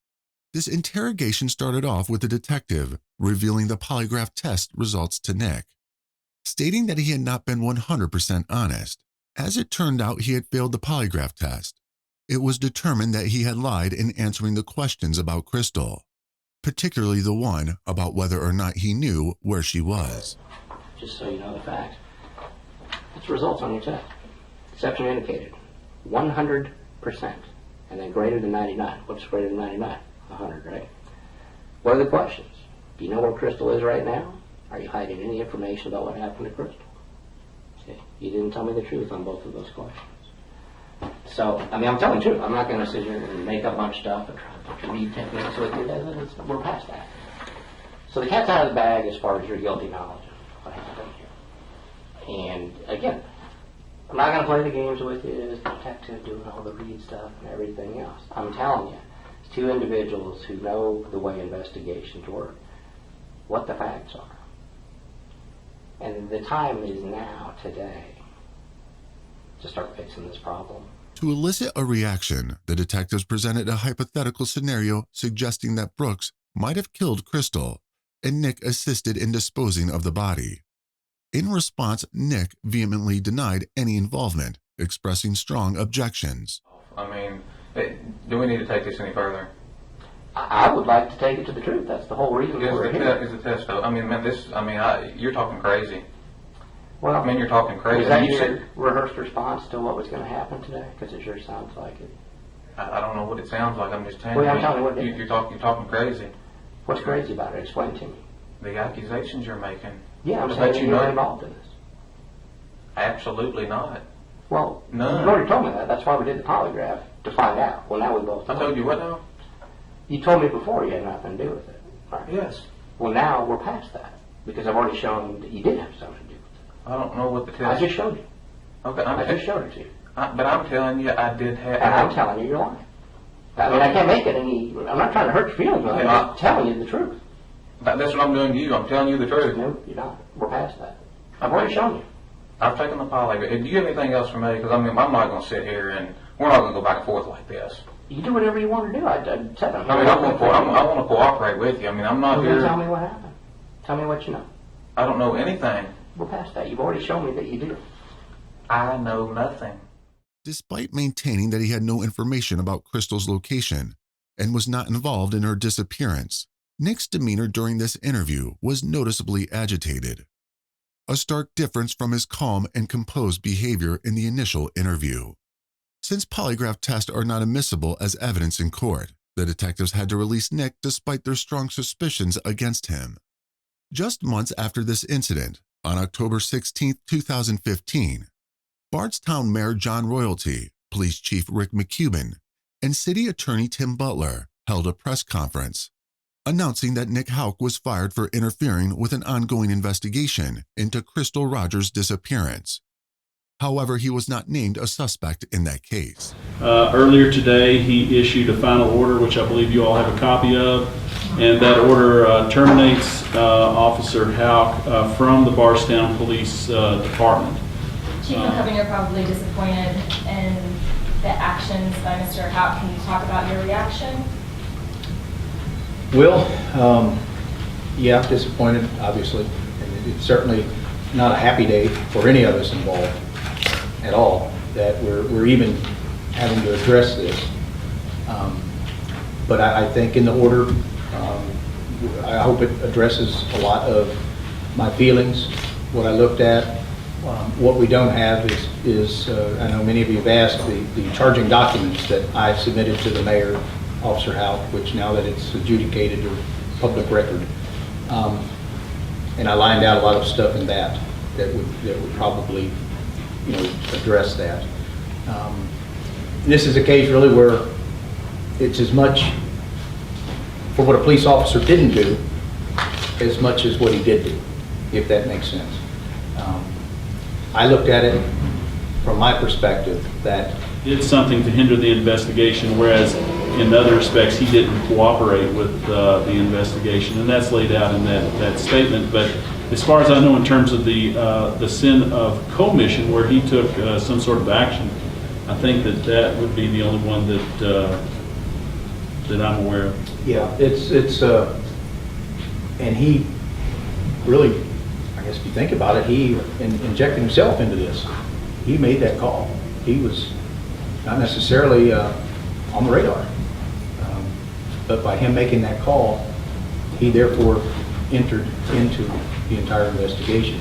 This interrogation started off with the detective revealing the polygraph test results to Nick, stating that he had not been 100% honest. As it turned out, he had failed the polygraph test. It was determined that he had lied in answering the questions about Crystal, particularly the one about whether or not he knew where she was. Just so you know the facts. That's the results on your test. Deception indicated 100%, and then greater than 99. What's greater than 99? 100, right? What are the questions? Do you know where Crystal is right now? Are you hiding any information about what happened to Crystal? See, you didn't tell me the truth on both of those questions. So, I mean, I'm telling the truth. I'm not going to sit here and make up a bunch of stuff and try to read techniques with you. We're past that. So the cat's out of the bag as far as your guilty knowledge of what happened here. And again, I'm not going to play the games with you as the detective doing all the read stuff and everything else. I'm telling you, it's two individuals who know the way investigations work, what the facts are. And the time is now, today, to start fixing this problem. To elicit a reaction, the detectives presented a hypothetical scenario suggesting that Brooks might have killed Crystal, and Nick assisted in disposing of the body. In response, Nick vehemently denied any involvement, expressing strong objections. I mean, do we need to take this any further? I would like to take it to the truth. That's the whole reason we're here. Is the test though? I mean, you're talking crazy. Well, I mean, you're talking crazy. Was that your rehearsed response to what was going to happen today? Because it sure sounds like it. I don't know what it sounds like. I'm just telling you. Well, I'm telling you what it is. You're talking crazy. What's crazy about it? Explain to me. The accusations you're making. Yeah, I'm saying you're not involved in this. Absolutely not. Well, none. You already told me that. That's why we did the polygraph, to find out. Well, now we both know. I told you what now? You told me before you had nothing to do with it. Right? Yes. Well, now we're past that, because I've already shown that you did have something to do with it. I don't know what the test... I just showed you. Okay, I just showed it to you. But I'm telling you, I did have... And I'm telling you you're lying. I mean, I can't make it any... I'm not trying to hurt your feelings, but I'm just telling you the truth. That's what I'm doing to you. I'm telling you the truth. No, you're not. We're past that. I've already shown you. I've taken the polygraph. Do you have anything else for me? Because, I mean, I'm not going to sit here and... We're not going to go back and forth like this. You do whatever you want to do. I said I'm I want to cooperate with you. I mean, I'm not here... Tell me what happened. Tell me what you know. I don't know anything. We're past that. You've already shown me that you do. I know nothing. Despite maintaining that he had no information about Crystal's location and was not involved in her disappearance, Nick's demeanor during this interview was noticeably agitated, a stark difference from his calm and composed behavior in the initial interview. Since polygraph tests are not admissible as evidence in court, the detectives had to release Nick despite their strong suspicions against him. Just months after this incident, on October 16, 2015, Bardstown Mayor John Royalty, Police Chief Rick McCubbin, and City Attorney Tim Butler held a press conference, announcing that Nick Houck was fired for interfering with an ongoing investigation into Crystal Rogers' disappearance. However, he was not named a suspect in that case. Earlier today, he issued a final order, which I believe you all have a copy of, and that order terminates Officer Houck from the Bardstown Police Department. Chief McCubbin, you're probably disappointed in the actions by Mr. Houck. Can you talk about your reaction? Well, yeah, disappointed, obviously. And it's certainly not a happy day for any of us involved at all, that we're even having to address this. But I think in the order, I hope it addresses a lot of my feelings, what I looked at. What we don't have is I know many of you have asked, the charging documents that I submitted to the mayor, Officer Houck, which now that it's adjudicated or public record. And I lined out a lot of stuff in that would probably, address that. This is a case really where it's as much for what a police officer didn't do as much as what he did do, if that makes sense. I looked at it from my perspective that did something to hinder the investigation, whereas in other respects he didn't cooperate with the investigation, and that's laid out in that statement. But as far as I know, in terms of the sin of commission, where he took some sort of action, I think that would be the only one that I'm aware of. Yeah, it's and he really, I guess if you think about it, he injected himself into this. He made that call. He was not necessarily on the radar, but by him making that call, he therefore entered into the entire investigation.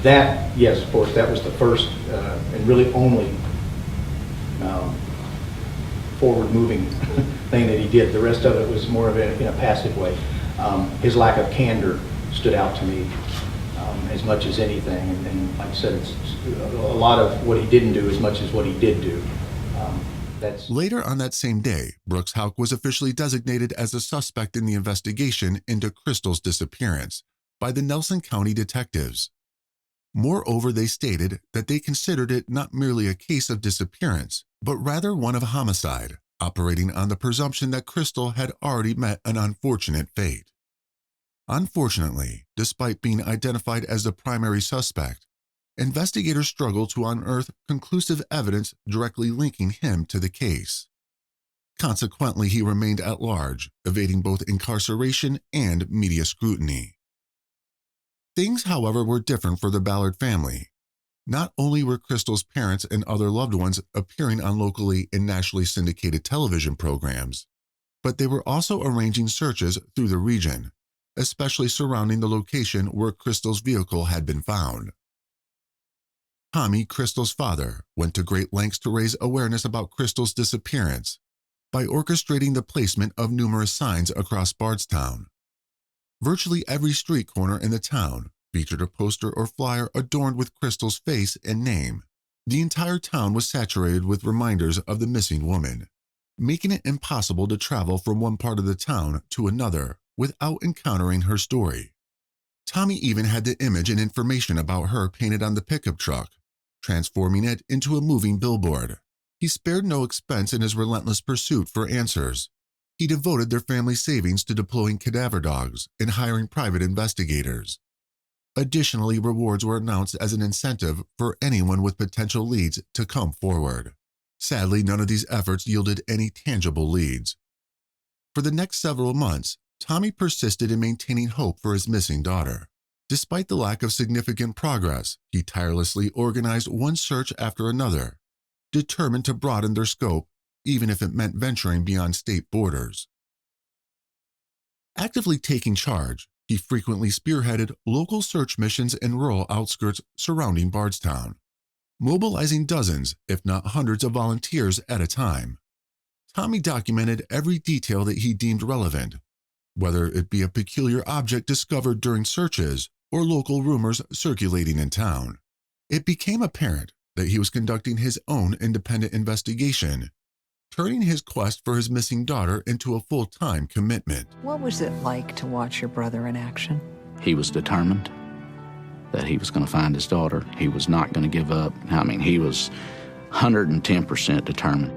That, yes, of course, that was the first and really only forward-moving thing that he did. The rest of it was more of in a passive way. His lack of candor stood out to me as much as anything. And like I said, it's a lot of what he didn't do as much as what he did do. Later on that same day, Brooks Houck was officially designated as a suspect in the investigation into Crystal's disappearance by the Nelson County detectives. Moreover, they stated that they considered it not merely a case of disappearance, but rather one of homicide, operating on the presumption that Crystal had already met an unfortunate fate. Unfortunately, despite being identified as the primary suspect, investigators struggled to unearth conclusive evidence directly linking him to the case. Consequently, he remained at large, evading both incarceration and media scrutiny. Things, however, were different for the Ballard family. Not only were Crystal's parents and other loved ones appearing on locally and nationally syndicated television programs, but they were also arranging searches through the region, especially surrounding the location where Crystal's vehicle had been found. Tommy, Crystal's father, went to great lengths to raise awareness about Crystal's disappearance by orchestrating the placement of numerous signs across Bardstown. Virtually every street corner in the town featured a poster or flyer adorned with Crystal's face and name. The entire town was saturated with reminders of the missing woman, making it impossible to travel from one part of the town to another without encountering her story. Tommy even had the image and information about her painted on the pickup truck, transforming it into a moving billboard. He spared no expense in his relentless pursuit for answers. He devoted their family savings to deploying cadaver dogs and hiring private investigators. Additionally, rewards were announced as an incentive for anyone with potential leads to come forward. Sadly, none of these efforts yielded any tangible leads. For the next several months, Tommy persisted in maintaining hope for his missing daughter. Despite the lack of significant progress, he tirelessly organized one search after another, determined to broaden their scope, even if it meant venturing beyond state borders. Actively taking charge, he frequently spearheaded local search missions in rural outskirts surrounding Bardstown, mobilizing dozens, if not hundreds of volunteers at a time. Tommy documented every detail that he deemed relevant, whether it be a peculiar object discovered during searches or local rumors circulating in town. It became apparent that he was conducting his own independent investigation, turning his quest for his missing daughter into a full-time commitment. What was it like to watch your brother in action? He was determined that he was going to find his daughter. He was not going to give up. I mean, he was 110% determined.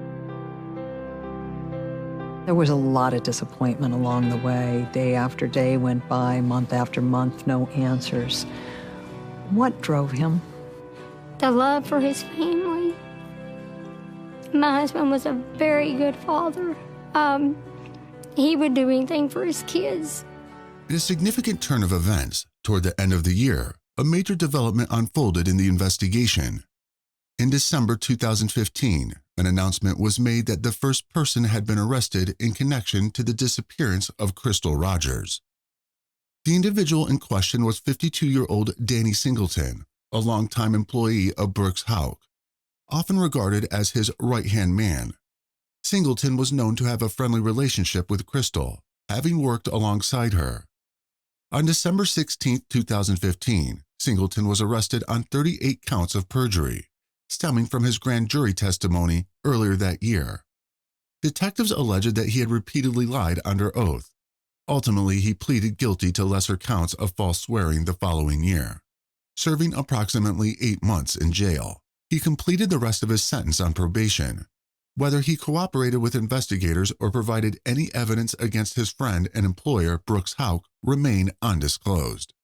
There was a lot of disappointment along the way. Day after day went by, month after month, no answers. What drove him? The love for his family. My husband was a very good father. He would do anything for his kids. In a significant turn of events, toward the end of the year, a major development unfolded in the investigation. In December 2015, an announcement was made that the first person had been arrested in connection to the disappearance of Crystal Rogers. The individual in question was 52-year-old Danny Singleton, a longtime employee of Brooks Houck, often regarded as his right-hand man. Singleton was known to have a friendly relationship with Crystal, having worked alongside her. On December 16, 2015, Singleton was arrested on 38 counts of perjury, stemming from his grand jury testimony earlier that year. Detectives alleged that he had repeatedly lied under oath. Ultimately, he pleaded guilty to lesser counts of false swearing the following year, serving approximately 8 months in jail. He completed the rest of his sentence on probation. Whether he cooperated with investigators or provided any evidence against his friend and employer, Brooks Houck, remain undisclosed.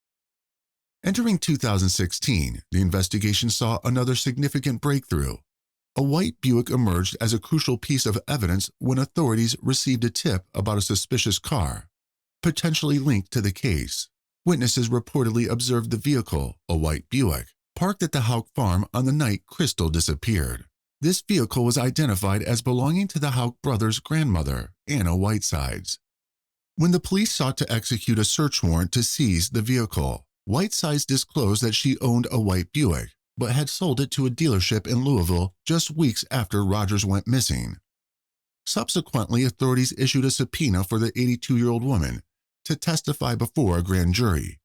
Entering 2016, the investigation saw another significant breakthrough. A white Buick emerged as a crucial piece of evidence when authorities received a tip about a suspicious car, potentially linked to the case. Witnesses reportedly observed the vehicle, a white Buick, parked at the Houck farm on the night Crystal disappeared. This vehicle was identified as belonging to the Houck brothers' grandmother, Anna Whitesides. When the police sought to execute a search warrant to seize the vehicle, Whitesides disclosed that she owned a white Buick, but had sold it to a dealership in Louisville just weeks after Rogers went missing. Subsequently, authorities issued a subpoena for the 82-year-old woman, to testify before a grand jury,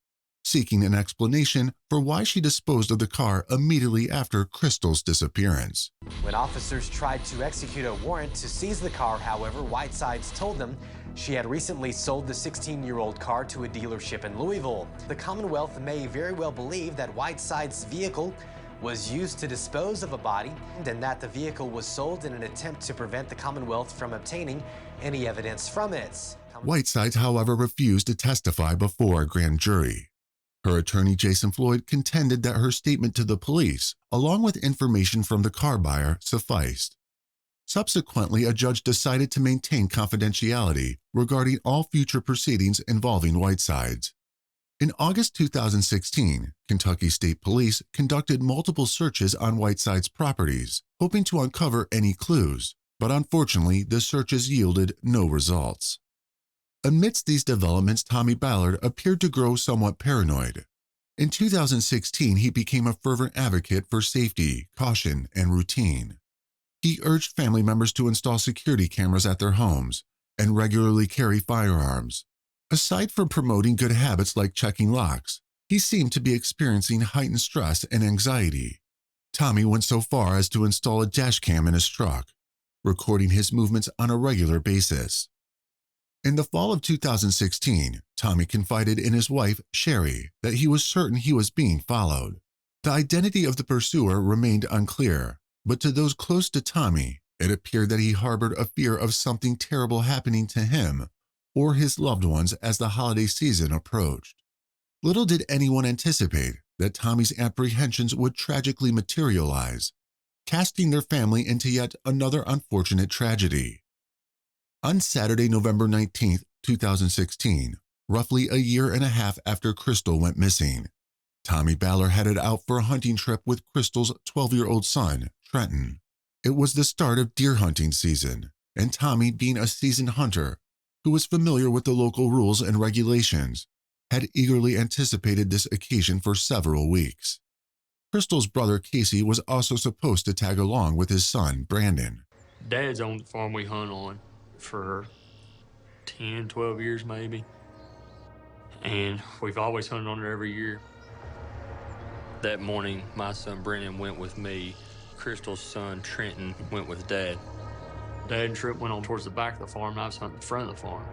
seeking an explanation for why she disposed of the car immediately after Crystal's disappearance. When officers tried to execute a warrant to seize the car, however, Whitesides told them she had recently sold the 16-year-old car to a dealership in Louisville. The Commonwealth may very well believe that Whitesides' vehicle was used to dispose of a body and that the vehicle was sold in an attempt to prevent the Commonwealth from obtaining any evidence from it. Whitesides, however, refused to testify before a grand jury. Her attorney, Jason Floyd, contended that her statement to the police, along with information from the car buyer, sufficed. Subsequently, a judge decided to maintain confidentiality regarding all future proceedings involving Whitesides. In August 2016, Kentucky State Police conducted multiple searches on Whitesides' properties, hoping to uncover any clues, but unfortunately, the searches yielded no results. Amidst these developments, Tommy Ballard appeared to grow somewhat paranoid. In 2016, he became a fervent advocate for safety, caution, and routine. He urged family members to install security cameras at their homes and regularly carry firearms. Aside from promoting good habits like checking locks, he seemed to be experiencing heightened stress and anxiety. Tommy went so far as to install a dash cam in his truck, recording his movements on a regular basis. In the fall of 2016, Tommy confided in his wife, Sherry, that he was certain he was being followed. The identity of the pursuer remained unclear, but to those close to Tommy, it appeared that he harbored a fear of something terrible happening to him or his loved ones as the holiday season approached. Little did anyone anticipate that Tommy's apprehensions would tragically materialize, casting their family into yet another unfortunate tragedy. On Saturday, November 19, 2016, roughly a year and a half after Crystal went missing, Tommy Ballard headed out for a hunting trip with Crystal's 12-year-old son, Trenton. It was the start of deer hunting season, and Tommy, being a seasoned hunter who was familiar with the local rules and regulations, had eagerly anticipated this occasion for several weeks. Crystal's brother, Casey, was also supposed to tag along with his son, Brandon. Dad's owned the farm we hunt on for 10, 12 years maybe, and we've always hunted on it every year. That morning, my son Brandon went with me. Crystal's son Trenton went with Dad. Dad and Trip went on towards the back of the farm, and I was hunting the front of the farm.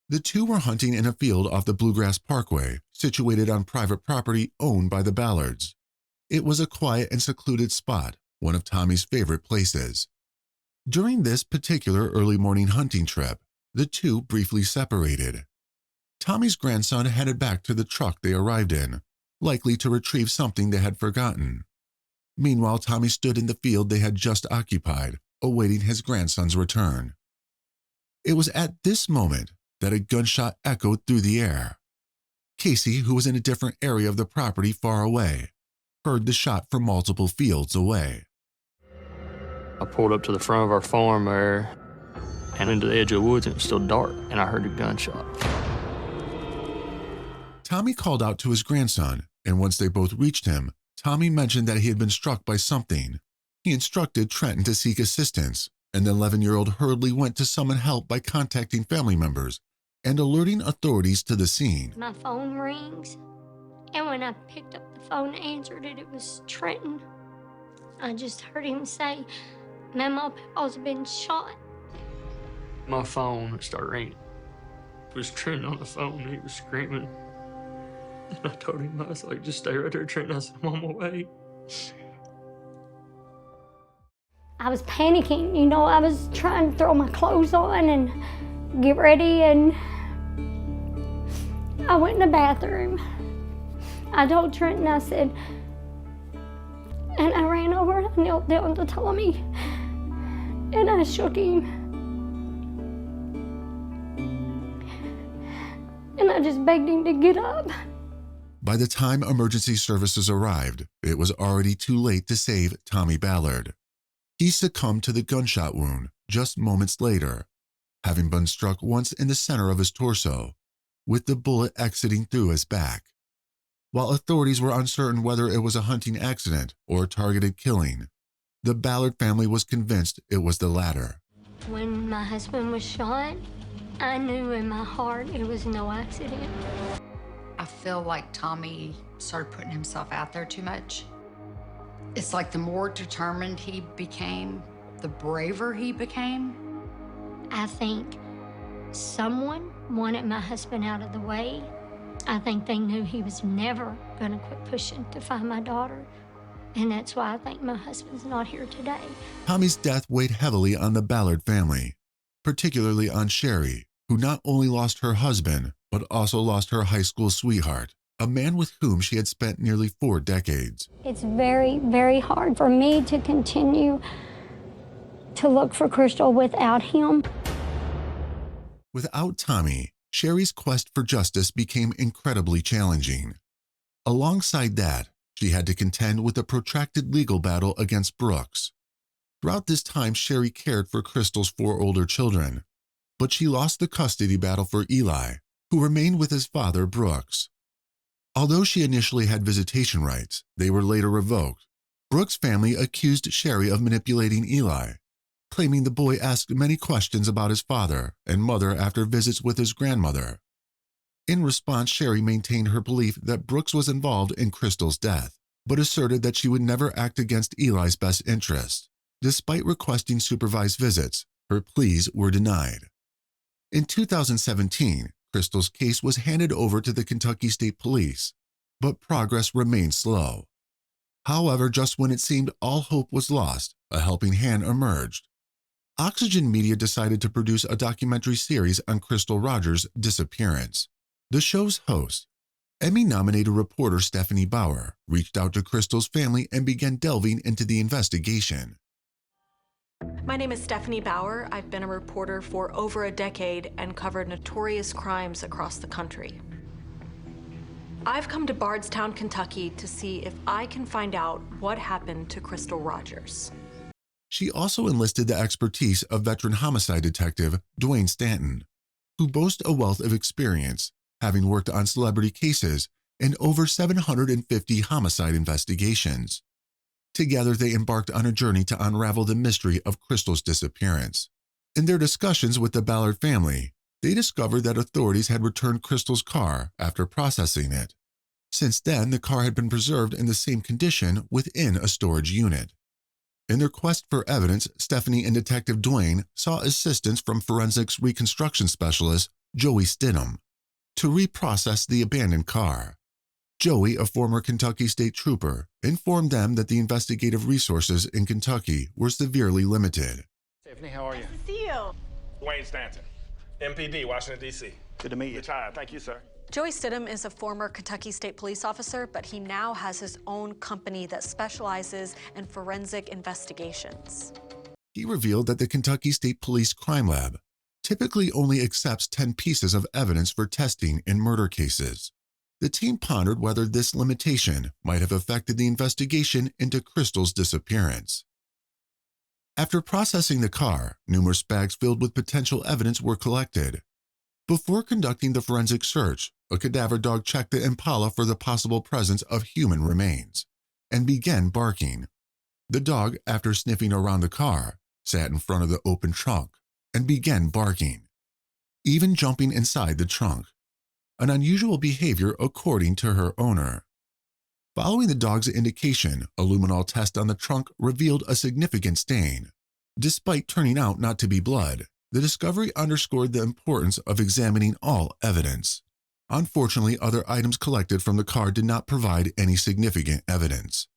The two were hunting in a field off the Bluegrass Parkway, situated on private property owned by the Ballards. It was a quiet and secluded spot, one of Tommy's favorite places. During this particular early morning hunting trip, the two briefly separated. Tommy's grandson headed back to the truck they arrived in, likely to retrieve something they had forgotten. Meanwhile, Tommy stood in the field they had just occupied, awaiting his grandson's return. It was at this moment that a gunshot echoed through the air. Casey, who was in a different area of the property far away, heard the shot from multiple fields away. I pulled up to the front of our farm there and into the edge of the woods, and it was still dark, and I heard a gunshot. Tommy called out to his grandson, and once they both reached him, Tommy mentioned that he had been struck by something. He instructed Trenton to seek assistance, and the 11-year-old hurriedly went to summon help by contacting family members and alerting authorities to the scene. My phone rings, and when I picked up the phone and answered it, it was Trenton. I just heard him say, "Mama, Papa's been shot." My phone started ringing. It was Trenton on the phone, and he was screaming. And I told him, I was like, "Just stay right there, Trenton." I said, "I'm on my way." I was panicking, I was trying to throw my clothes on and get ready, and I went in the bathroom. I told Trenton, I said, and I ran over and I knelt down to Tommy, and I shook him. And I just begged him to get up. By the time emergency services arrived, it was already too late to save Tommy Ballard. He succumbed to the gunshot wound just moments later, having been struck once in the center of his torso, with the bullet exiting through his back. While authorities were uncertain whether it was a hunting accident or a targeted killing, the Ballard family was convinced it was the latter. When my husband was shot, I knew in my heart it was no accident. I feel like Tommy started putting himself out there too much. It's like the more determined he became, the braver he became. I think someone wanted my husband out of the way. I think they knew he was never going to quit pushing to find my daughter. And that's why I think my husband's not here today. Tommy's death weighed heavily on the Ballard family, particularly on Sherry, who not only lost her husband, but also lost her high school sweetheart, a man with whom she had spent nearly 4 decades. It's very, very hard for me to continue to look for Crystal without him. Without Tommy, Sherry's quest for justice became incredibly challenging. Alongside that, she had to contend with a protracted legal battle against Brooks. Throughout this time, Sherry cared for Crystal's 4 older children, but she lost the custody battle for Eli, who remained with his father, Brooks. Although she initially had visitation rights, they were later revoked. Brooks' family accused Sherry of manipulating Eli, claiming the boy asked many questions about his father and mother after visits with his grandmother. In response, Sherry maintained her belief that Brooks was involved in Crystal's death, but asserted that she would never act against Eli's best interest. Despite requesting supervised visits, her pleas were denied. In 2017, Crystal's case was handed over to the Kentucky State Police, but progress remained slow. However, just when it seemed all hope was lost, a helping hand emerged. Oxygen Media decided to produce a documentary series on Crystal Rogers' disappearance. The show's host, Emmy-nominated reporter Stephanie Bauer, reached out to Crystal's family and began delving into the investigation. My name is Stephanie Bauer. I've been a reporter for over a decade and covered notorious crimes across the country. I've come to Bardstown, Kentucky to see if I can find out what happened to Crystal Rogers. She also enlisted the expertise of veteran homicide detective Dwayne Stanton, who boasts a wealth of experience, having worked on celebrity cases and over 750 homicide investigations. Together, they embarked on a journey to unravel the mystery of Crystal's disappearance. In their discussions with the Ballard family, they discovered that authorities had returned Crystal's car after processing it. Since then, the car had been preserved in the same condition within a storage unit. In their quest for evidence, Stephanie and Detective Dwayne sought assistance from forensics reconstruction specialist Joey Stidham to reprocess the abandoned car. Joey, a former Kentucky State Trooper, informed them that the investigative resources in Kentucky were severely limited. Stephanie, how are you? Nice to see you. Wayne Stanton, MPD, Washington, D.C. Good to meet you. Retired. Thank you, sir. Joey Stidham is a former Kentucky State Police officer, but he now has his own company that specializes in forensic investigations. He revealed that the Kentucky State Police Crime Lab typically only accepts 10 pieces of evidence for testing in murder cases. The team pondered whether this limitation might have affected the investigation into Crystal's disappearance. After processing the car, numerous bags filled with potential evidence were collected. Before conducting the forensic search, a cadaver dog checked the Impala for the possible presence of human remains and began barking. The dog, after sniffing around the car, sat in front of the open trunk and began barking, even jumping inside the trunk, an unusual behavior according to her owner. Following the dog's indication, a luminol test on the trunk revealed a significant stain. Despite turning out not to be blood, the discovery underscored the importance of examining all evidence. Unfortunately, other items collected from the car did not provide any significant evidence.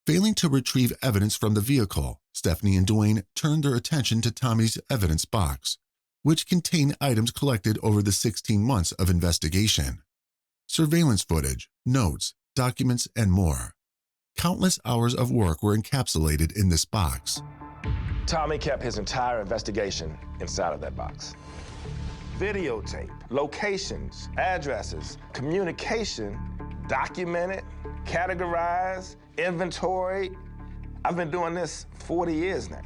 Failing to retrieve evidence from the vehicle, Stephanie and Dwayne turned their attention to Tommy's evidence box, which contained items collected over the 16 months of investigation. Surveillance footage, notes, documents, and more. Countless hours of work were encapsulated in this box. Tommy kept his entire investigation inside of that box. Videotape, locations, addresses, communication, documented, categorized, inventory. I've been doing this 40 years now.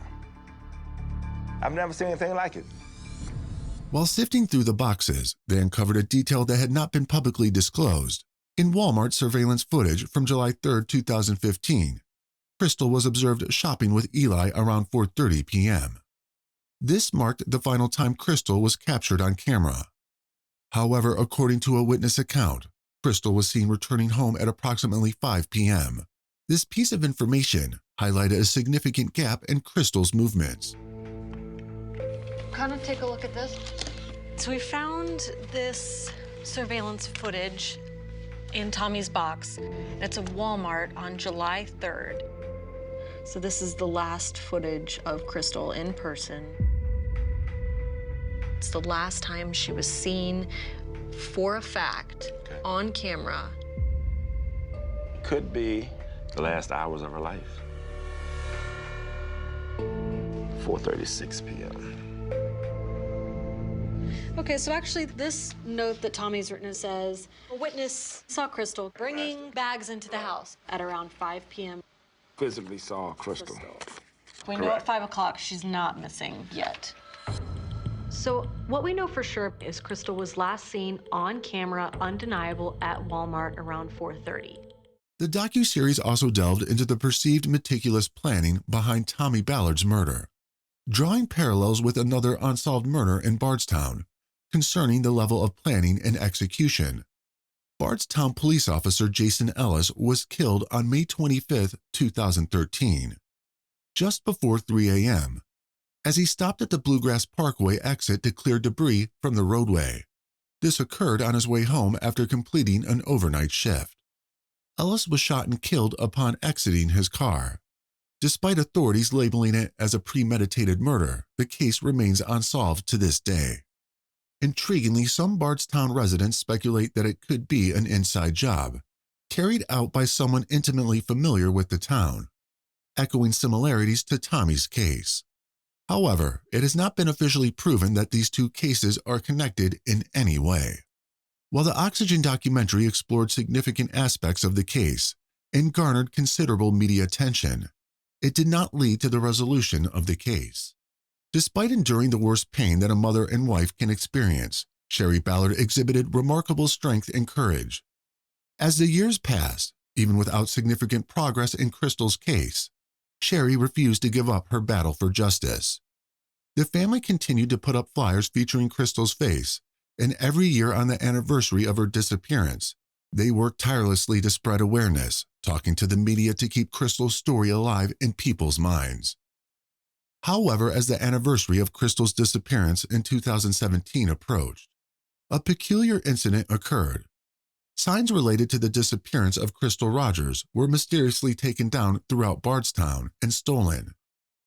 I've never seen anything like it. While sifting through the boxes, they uncovered a detail that had not been publicly disclosed. In Walmart surveillance footage from July 3, 2015, Crystal was observed shopping with Eli around 4:30 p.m. This marked the final time Crystal was captured on camera. However, according to a witness account, Crystal was seen returning home at approximately 5 p.m. This piece of information highlighted a significant gap in Crystal's movements. Kind of take a look at this. So we found this surveillance footage in Tommy's box. It's of Walmart on July 3rd. So this is the last footage of Crystal in person. It's the last time she was seen for a fact on camera. Could be the last hours of her life. 4:36 p.m. Okay, so actually this note that Tommy's written says, a witness saw Crystal bringing bags into the house at around 5 p.m. Physically saw Crystal. We know at 5 o'clock she's not missing yet. So what we know for sure is Crystal was last seen on camera, undeniable, at Walmart around 4:30. The docuseries also delved into the perceived meticulous planning behind Tommy Ballard's murder, drawing parallels with another unsolved murder in Bardstown concerning the level of planning and execution. Bardstown police officer Jason Ellis was killed on May 25, 2013, just before 3 a.m., as he stopped at the Bluegrass Parkway exit to clear debris from the roadway. This occurred on his way home after completing an overnight shift. Ellis was shot and killed upon exiting his car. Despite authorities labeling it as a premeditated murder, the case remains unsolved to this day. Intriguingly, some Bardstown residents speculate that it could be an inside job, carried out by someone intimately familiar with the town, echoing similarities to Tommy's case. However, it has not been officially proven that these two cases are connected in any way. While the Oxygen documentary explored significant aspects of the case and garnered considerable media attention, it did not lead to the resolution of the case. Despite enduring the worst pain that a mother and wife can experience, Sherry Ballard exhibited remarkable strength and courage. As the years passed, even without significant progress in Crystal's case, Sherry refused to give up her battle for justice. The family continued to put up flyers featuring Crystal's face, and every year on the anniversary of her disappearance, they worked tirelessly to spread awareness, talking to the media to keep Crystal's story alive in people's minds. However, as the anniversary of Crystal's disappearance in 2017 approached, a peculiar incident occurred. Signs related to the disappearance of Crystal Rogers were mysteriously taken down throughout Bardstown and stolen.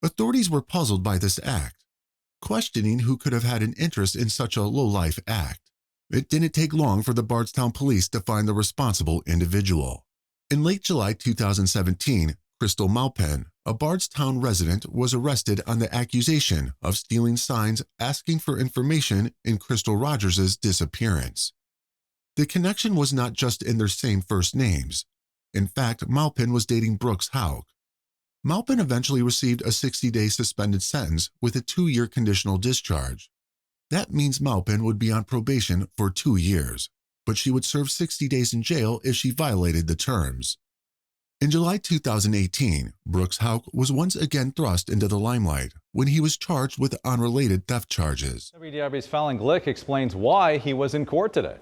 Authorities were puzzled by this act, questioning who could have had an interest in such a low-life act. It didn't take long for the Bardstown police to find the responsible individual. In late July 2017, Crystal Maupin, a Bardstown resident, was arrested on the accusation of stealing signs asking for information in Crystal Rogers' disappearance. The connection was not just in their same first names. In fact, Maupin was dating Brooks Houck. Maupin eventually received a 60-day suspended sentence with a 2-year conditional discharge. That means Maupin would be on probation for 2 years, but she would serve 60 days in jail if she violated the terms. In July 2018, Brooks Houck was once again thrust into the limelight when he was charged with unrelated theft charges. WDIV's Fallon Glick explains why he was in court today.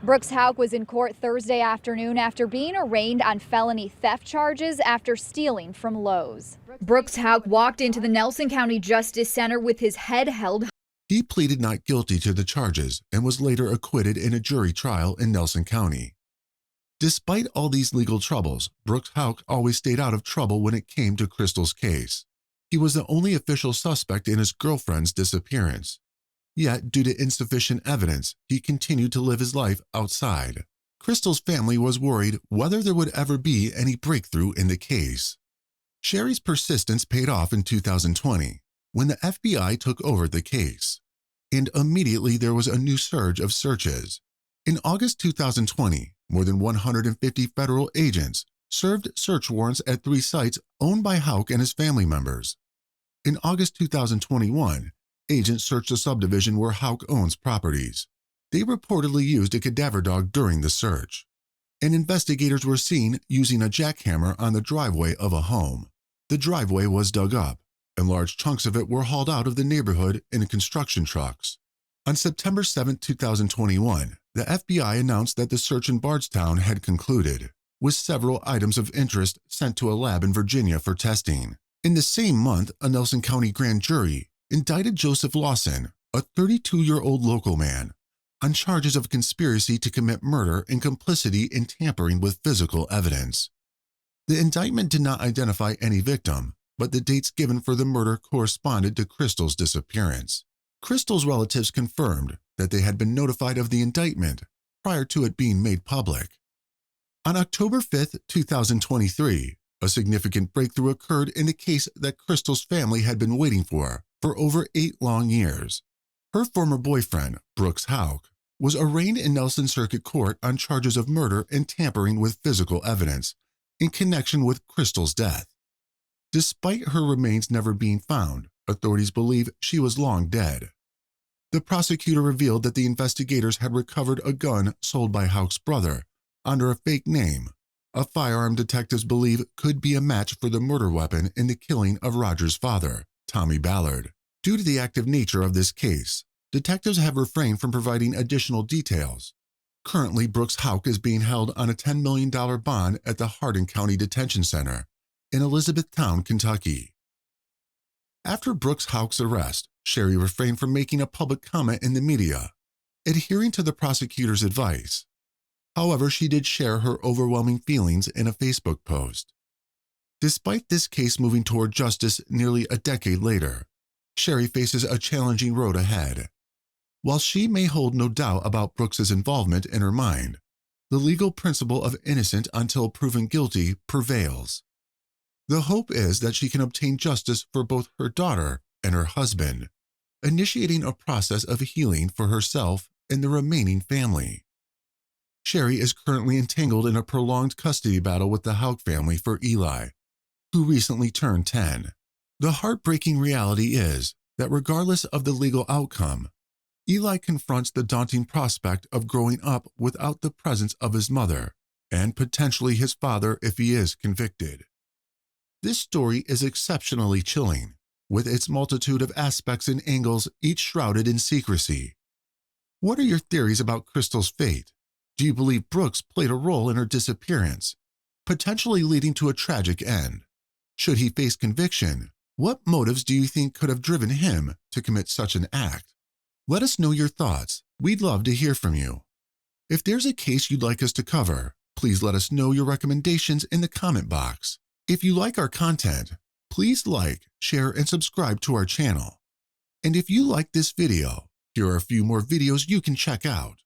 Brooks Houck was in court Thursday afternoon after being arraigned on felony theft charges after stealing from Lowe's. Brooks Houck walked into the Nelson County Justice Center with his head held. He pleaded not guilty to the charges and was later acquitted in a jury trial in Nelson County. Despite all these legal troubles, Brooks Houck always stayed out of trouble when it came to Crystal's case. He was the only official suspect in his girlfriend's disappearance. Yet, due to insufficient evidence, he continued to live his life outside. Crystal's family was worried whether there would ever be any breakthrough in the case. Sherry's persistence paid off in 2020 when the FBI took over the case, and immediately there was a new surge of searches. In August 2020, more than 150 federal agents served search warrants at 3 sites owned by Houck and his family members. In August 2021, agents searched a subdivision where Houck owns properties. They reportedly used a cadaver dog during the search, and investigators were seen using a jackhammer on the driveway of a home. The driveway was dug up, and large chunks of it were hauled out of the neighborhood in construction trucks. On September 7, 2021, the FBI announced that the search in Bardstown had concluded, with several items of interest sent to a lab in Virginia for testing. In the same month, a Nelson County grand jury indicted Joseph Lawson, a 32-year-old local man, on charges of conspiracy to commit murder and complicity in tampering with physical evidence. The indictment did not identify any victim, but the dates given for the murder corresponded to Crystal's disappearance. Crystal's relatives confirmed that they had been notified of the indictment prior to it being made public. On October 5, 2023, a significant breakthrough occurred in the case that Crystal's family had been waiting for over 8 long years. Her former boyfriend, Brooks Houck, was arraigned in Nelson Circuit Court on charges of murder and tampering with physical evidence in connection with Crystal's death. Despite her remains never being found, authorities believe she was long dead. The prosecutor revealed that the investigators had recovered a gun sold by Houck's brother under a fake name, a firearm detectives believe could be a match for the murder weapon in the killing of Roger's father, Tommy Ballard. Due to the active nature of this case, detectives have refrained from providing additional details. Currently, Brooks Houck is being held on a $10 million bond at the Hardin County Detention Center in Elizabethtown, Kentucky. After Brooks Houck's arrest, Sherry refrained from making a public comment in the media, adhering to the prosecutor's advice. However, she did share her overwhelming feelings in a Facebook post. Despite this case moving toward justice nearly a decade later, Sherry faces a challenging road ahead. While she may hold no doubt about Brooks's involvement in her mind, the legal principle of innocent until proven guilty prevails. The hope is that she can obtain justice for both her daughter and her husband, initiating a process of healing for herself and the remaining family. Sherry is currently entangled in a prolonged custody battle with the Houck family for Eli, who recently turned 10. The heartbreaking reality is that regardless of the legal outcome, Eli confronts the daunting prospect of growing up without the presence of his mother and potentially his father if he is convicted. This story is exceptionally chilling, with its multitude of aspects and angles each shrouded in secrecy. What are your theories about Crystal's fate? Do you believe Brooks played a role in her disappearance, potentially leading to a tragic end? Should he face conviction, what motives do you think could have driven him to commit such an act? Let us know your thoughts. We'd love to hear from you. If there's a case you'd like us to cover, please let us know your recommendations in the comment box. If you like our content, please like, share, and subscribe to our channel. And if you like this video, here are a few more videos you can check out.